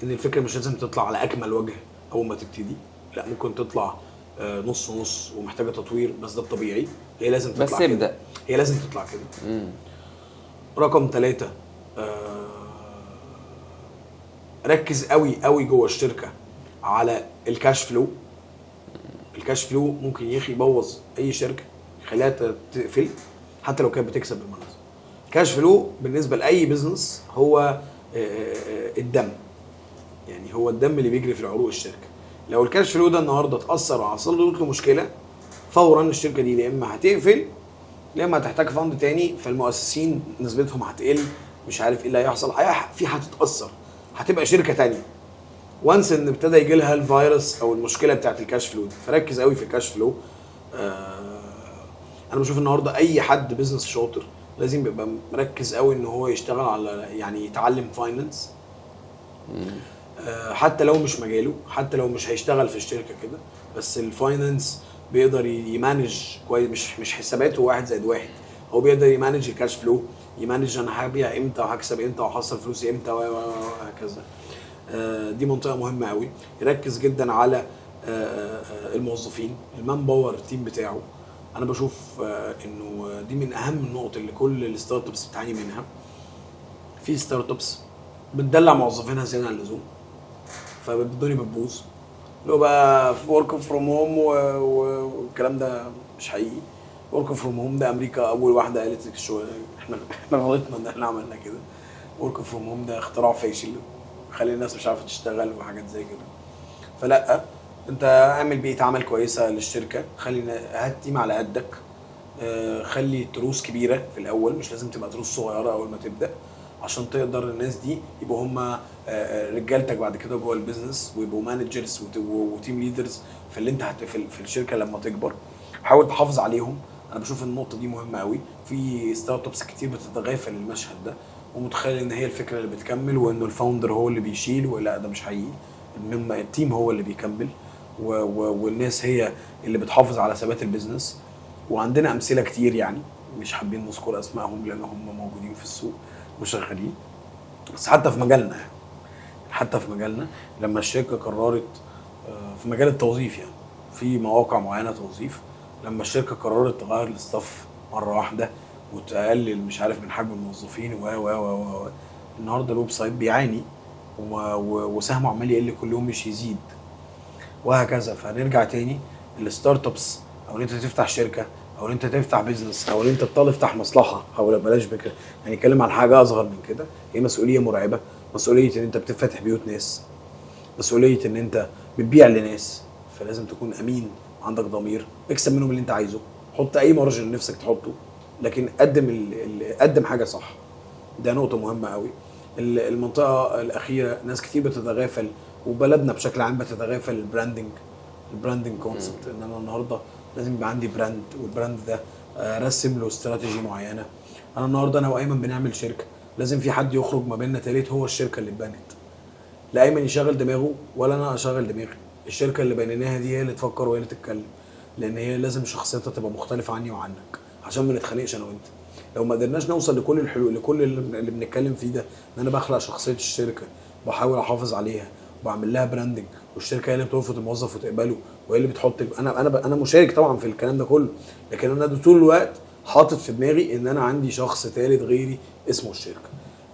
ان الفكره مش لازم تطلع على اكمل وجه اول ما تبتدي، لا ممكن تطلع نص نص ومحتاجه تطوير، بس ده الطبيعي. هي لازم تطلع بس كده، هي لازم تطلع كده. رقم 3 ركز قوي قوي جوه الشركه على الكاش فلو. الكاش فلو ممكن يبوظ اي شركه، يخليها تقفل حتى لو كانت بتكسب بالمناسبه. كاش فلو بالنسبه لاي بزنس هو الدم، يعني هو الدم اللي بيجري في العروق الشركه. لو الكاش فلو ده النهارده اتاثر وحصل له مشكله، فورا الشركه دي يا اما هتقفل يا اما هتحتاج فند تاني، فالمؤسسين نسبتهم هتقل، مش عارف ايه اللي هيحصل، في هتتاثر، هتبقى شركه تانيه وانس ان ابتدى يجي لها الفيروس او المشكله بتاعت الكاش فلو دي. فركز قوي في الكاش فلو. انا بشوف النهارده اي حد بيزنس شاطر لازم يبقى مركز قوي ان هو يشتغل على، يعني يتعلم فاينانس. حتى لو مش مجاله، حتى لو مش هيشتغل في الشركه كده، بس الفاينانس بيقدر يمانج كويس. مش حساباته 1 زائد 1، هو بيقدر يمانج الكاش فلو، يمانج انا هبيع امتى وهكسب امتى وهحصل فلوسي امتى وهكذا. دي منطقه مهمه قوي. يركز جدا على الموظفين، المان باور تيم بتاعه. انا بشوف انه دي من اهم النقط اللي كل الستارت ابس بتعاني منها. في ستارت ابس بتدلع موظفينها زياده عن اللزوم، فالدنيا بتبوظ. لو بقى ورك فروم هوم والكلام ده مش حقيقي. ورك فروم هوم ده امريكا اول واحده قالت شو، احنا غلطنا ان احنا عملنا كده. ورك فروم هوم ده اختراع فاشل، خلي الناس مش عارفه تشتغل وحاجات زي كده. فلا، انت اعمل بيئه عمل كويسه للشركه، هات تيم على قدك، خلي تروس كبيره في الاول، مش لازم تبقى تروس صغيره اول ما تبدا، عشان تقدر الناس دي يبقوا هم رجالتك بعد كده جوه البيزنس، ويبقوا مانجرز وتيم ليدرز في اللي انت في الشركه لما تكبر. حاول تحافظ عليهم. انا بشوف النقطه دي مهمه قوي. في ستارت ابس كتير بتتغافل المشهد ده ومتخيل ان هي الفكره اللي بتكمل وانه الفاوندر هو اللي بيشيل، ولا ده مش حقيقي. انما التيم هو اللي بيكمل والناس هي اللي بتحافظ على ثبات البيزنس. وعندنا امثله كتير، يعني مش حابين نذكر اسمائهم لان هم موجودين في السوق وشغالين. بس حتى في مجالنا، يعني حتى في مجالنا لما الشركه قررت في مجال التوظيف، يعني في مواقع معينه توظيف، لما الشركه قررت تغير الاستاف مره واحده وتقلل مش عارف من حجم الموظفين و النهارده الويب سايت بيعاني وسهمه عمال يقل كل يوم مش يزيد وهكذا. فنرجع تاني، الستارت ابس او ان انت تفتح شركه او ان انت تفتح بيزنس او ان انت تفتح مصلحه، او بلاش بكره يعني نتكلم عن حاجه اصغر من كده، هي مسؤوليه مرعبه. مسؤوليه ان انت بتفتح بيوت ناس، مسؤوليه ان انت بتبيع لناس، فلازم تكون امين وعندك ضمير. اكسب منهم اللي انت عايزه، حط اي مارجن نفسك تحطه، لكن قدم حاجه صح. ده نقطه مهمه قوي. المنطقه الاخيره ناس كتير بتتغافل، وبلدنا بشكل عام بتتغافل البراندنج كونسبت. ان انا النهارده لازم يبقى عندي براند، والبراند ده رسم له استراتيجي معينه. انا النهارده انا وايمن بنعمل شركه، لازم في حد يخرج ما بيننا تالت هو الشركه اللي اتبنت. لا ايمن يشغل دماغه ولا انا اشغل دماغي، الشركه اللي بنيناها دي هي اللي تفكر وهي اللي تتكلم. لان هي لازم شخصيتها تبقى مختلفه عني وعنك عشان ما نتخانقش انا وانت. لو ما قدرناش نوصل لكل الحلول، لكل اللي بنتكلم فيه ده، ان انا بخلق شخصيه الشركه، بحاول احافظ عليها، بعمل لها براندنج، والشركه هي اللي بترفض الموظف وتقبله، وهي اللي بتحط انا مشارك طبعا في الكلام ده كله، لكن انا طول الوقت حاطط في دماغي ان انا عندي شخص ثالث غيري اسمه الشركه.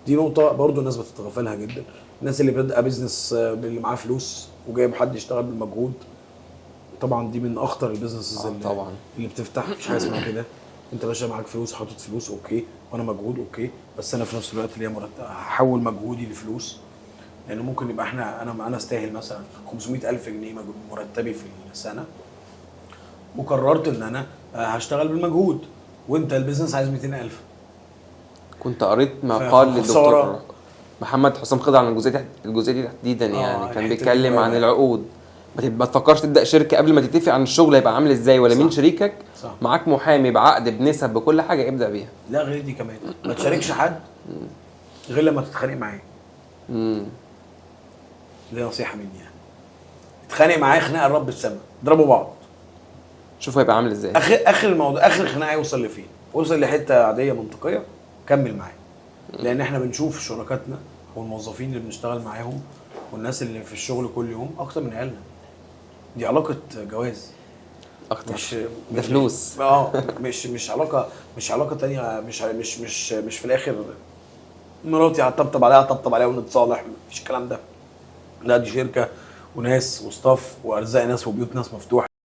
دي نقطه برضو الناس بتتغافلها جدا. الناس اللي بتبدا بيزنس باللي معاه فلوس وجايب حد يشتغل بالمجهود، طبعا دي من اخطر البيزنسز طبعا اللي بتفتح. مش حاجه اسمها كده. انت باشا معاك فلوس، حاطط فلوس، اوكي، وانا مجهود، اوكي، بس انا في نفس الوقت ليا مرتب، هحول مجهودي لفلوس. لانه ممكن يبقى انا استاهل مثلا 500,000 جنيه مرتبي في السنه، وقررت ان انا هشتغل بالمجهود، وانت البيزنس عايز 200,000. كنت قريت مقال فخسارة. للدكتور محمد حسام خضر عن الجزئيه دي تحديدا، يعني كان الحتة دي بيتكلم عن مهمة. العقود. ما تفكرش تبدا شركه قبل ما تتفق عن الشغل هيبقى عامل ازاي ولا مين صح. شريكك. صح. معاك محامي بعقد بنسب بكل حاجه ابدا بيها. لا غير دي كمان، ما تشاركش حد غير لما تتخانق معاه. دي نصيحه مني يعني. اتخانق معاه خناقه الرب السما، اضربوا بعض. شوف هيبقى عامل ازاي. اخر الموضوع، اخر خناقه يوصل لفين؟ وصل لحته عاديه منطقيه، كمل معاه. لان احنا بنشوف شركاتنا والموظفين اللي بنشتغل معاهم والناس اللي في الشغل كل يوم اكتر من عيالنا. دي علاقه جواز اكتر مش ده فلوس. مش علاقه تانية. مش في الاخر مراتي هطبطب عليها ونتصالح، مفيش الكلام ده. لا، دي شركه وناس وستاف وارزاق ناس وبيوت ناس مفتوحه.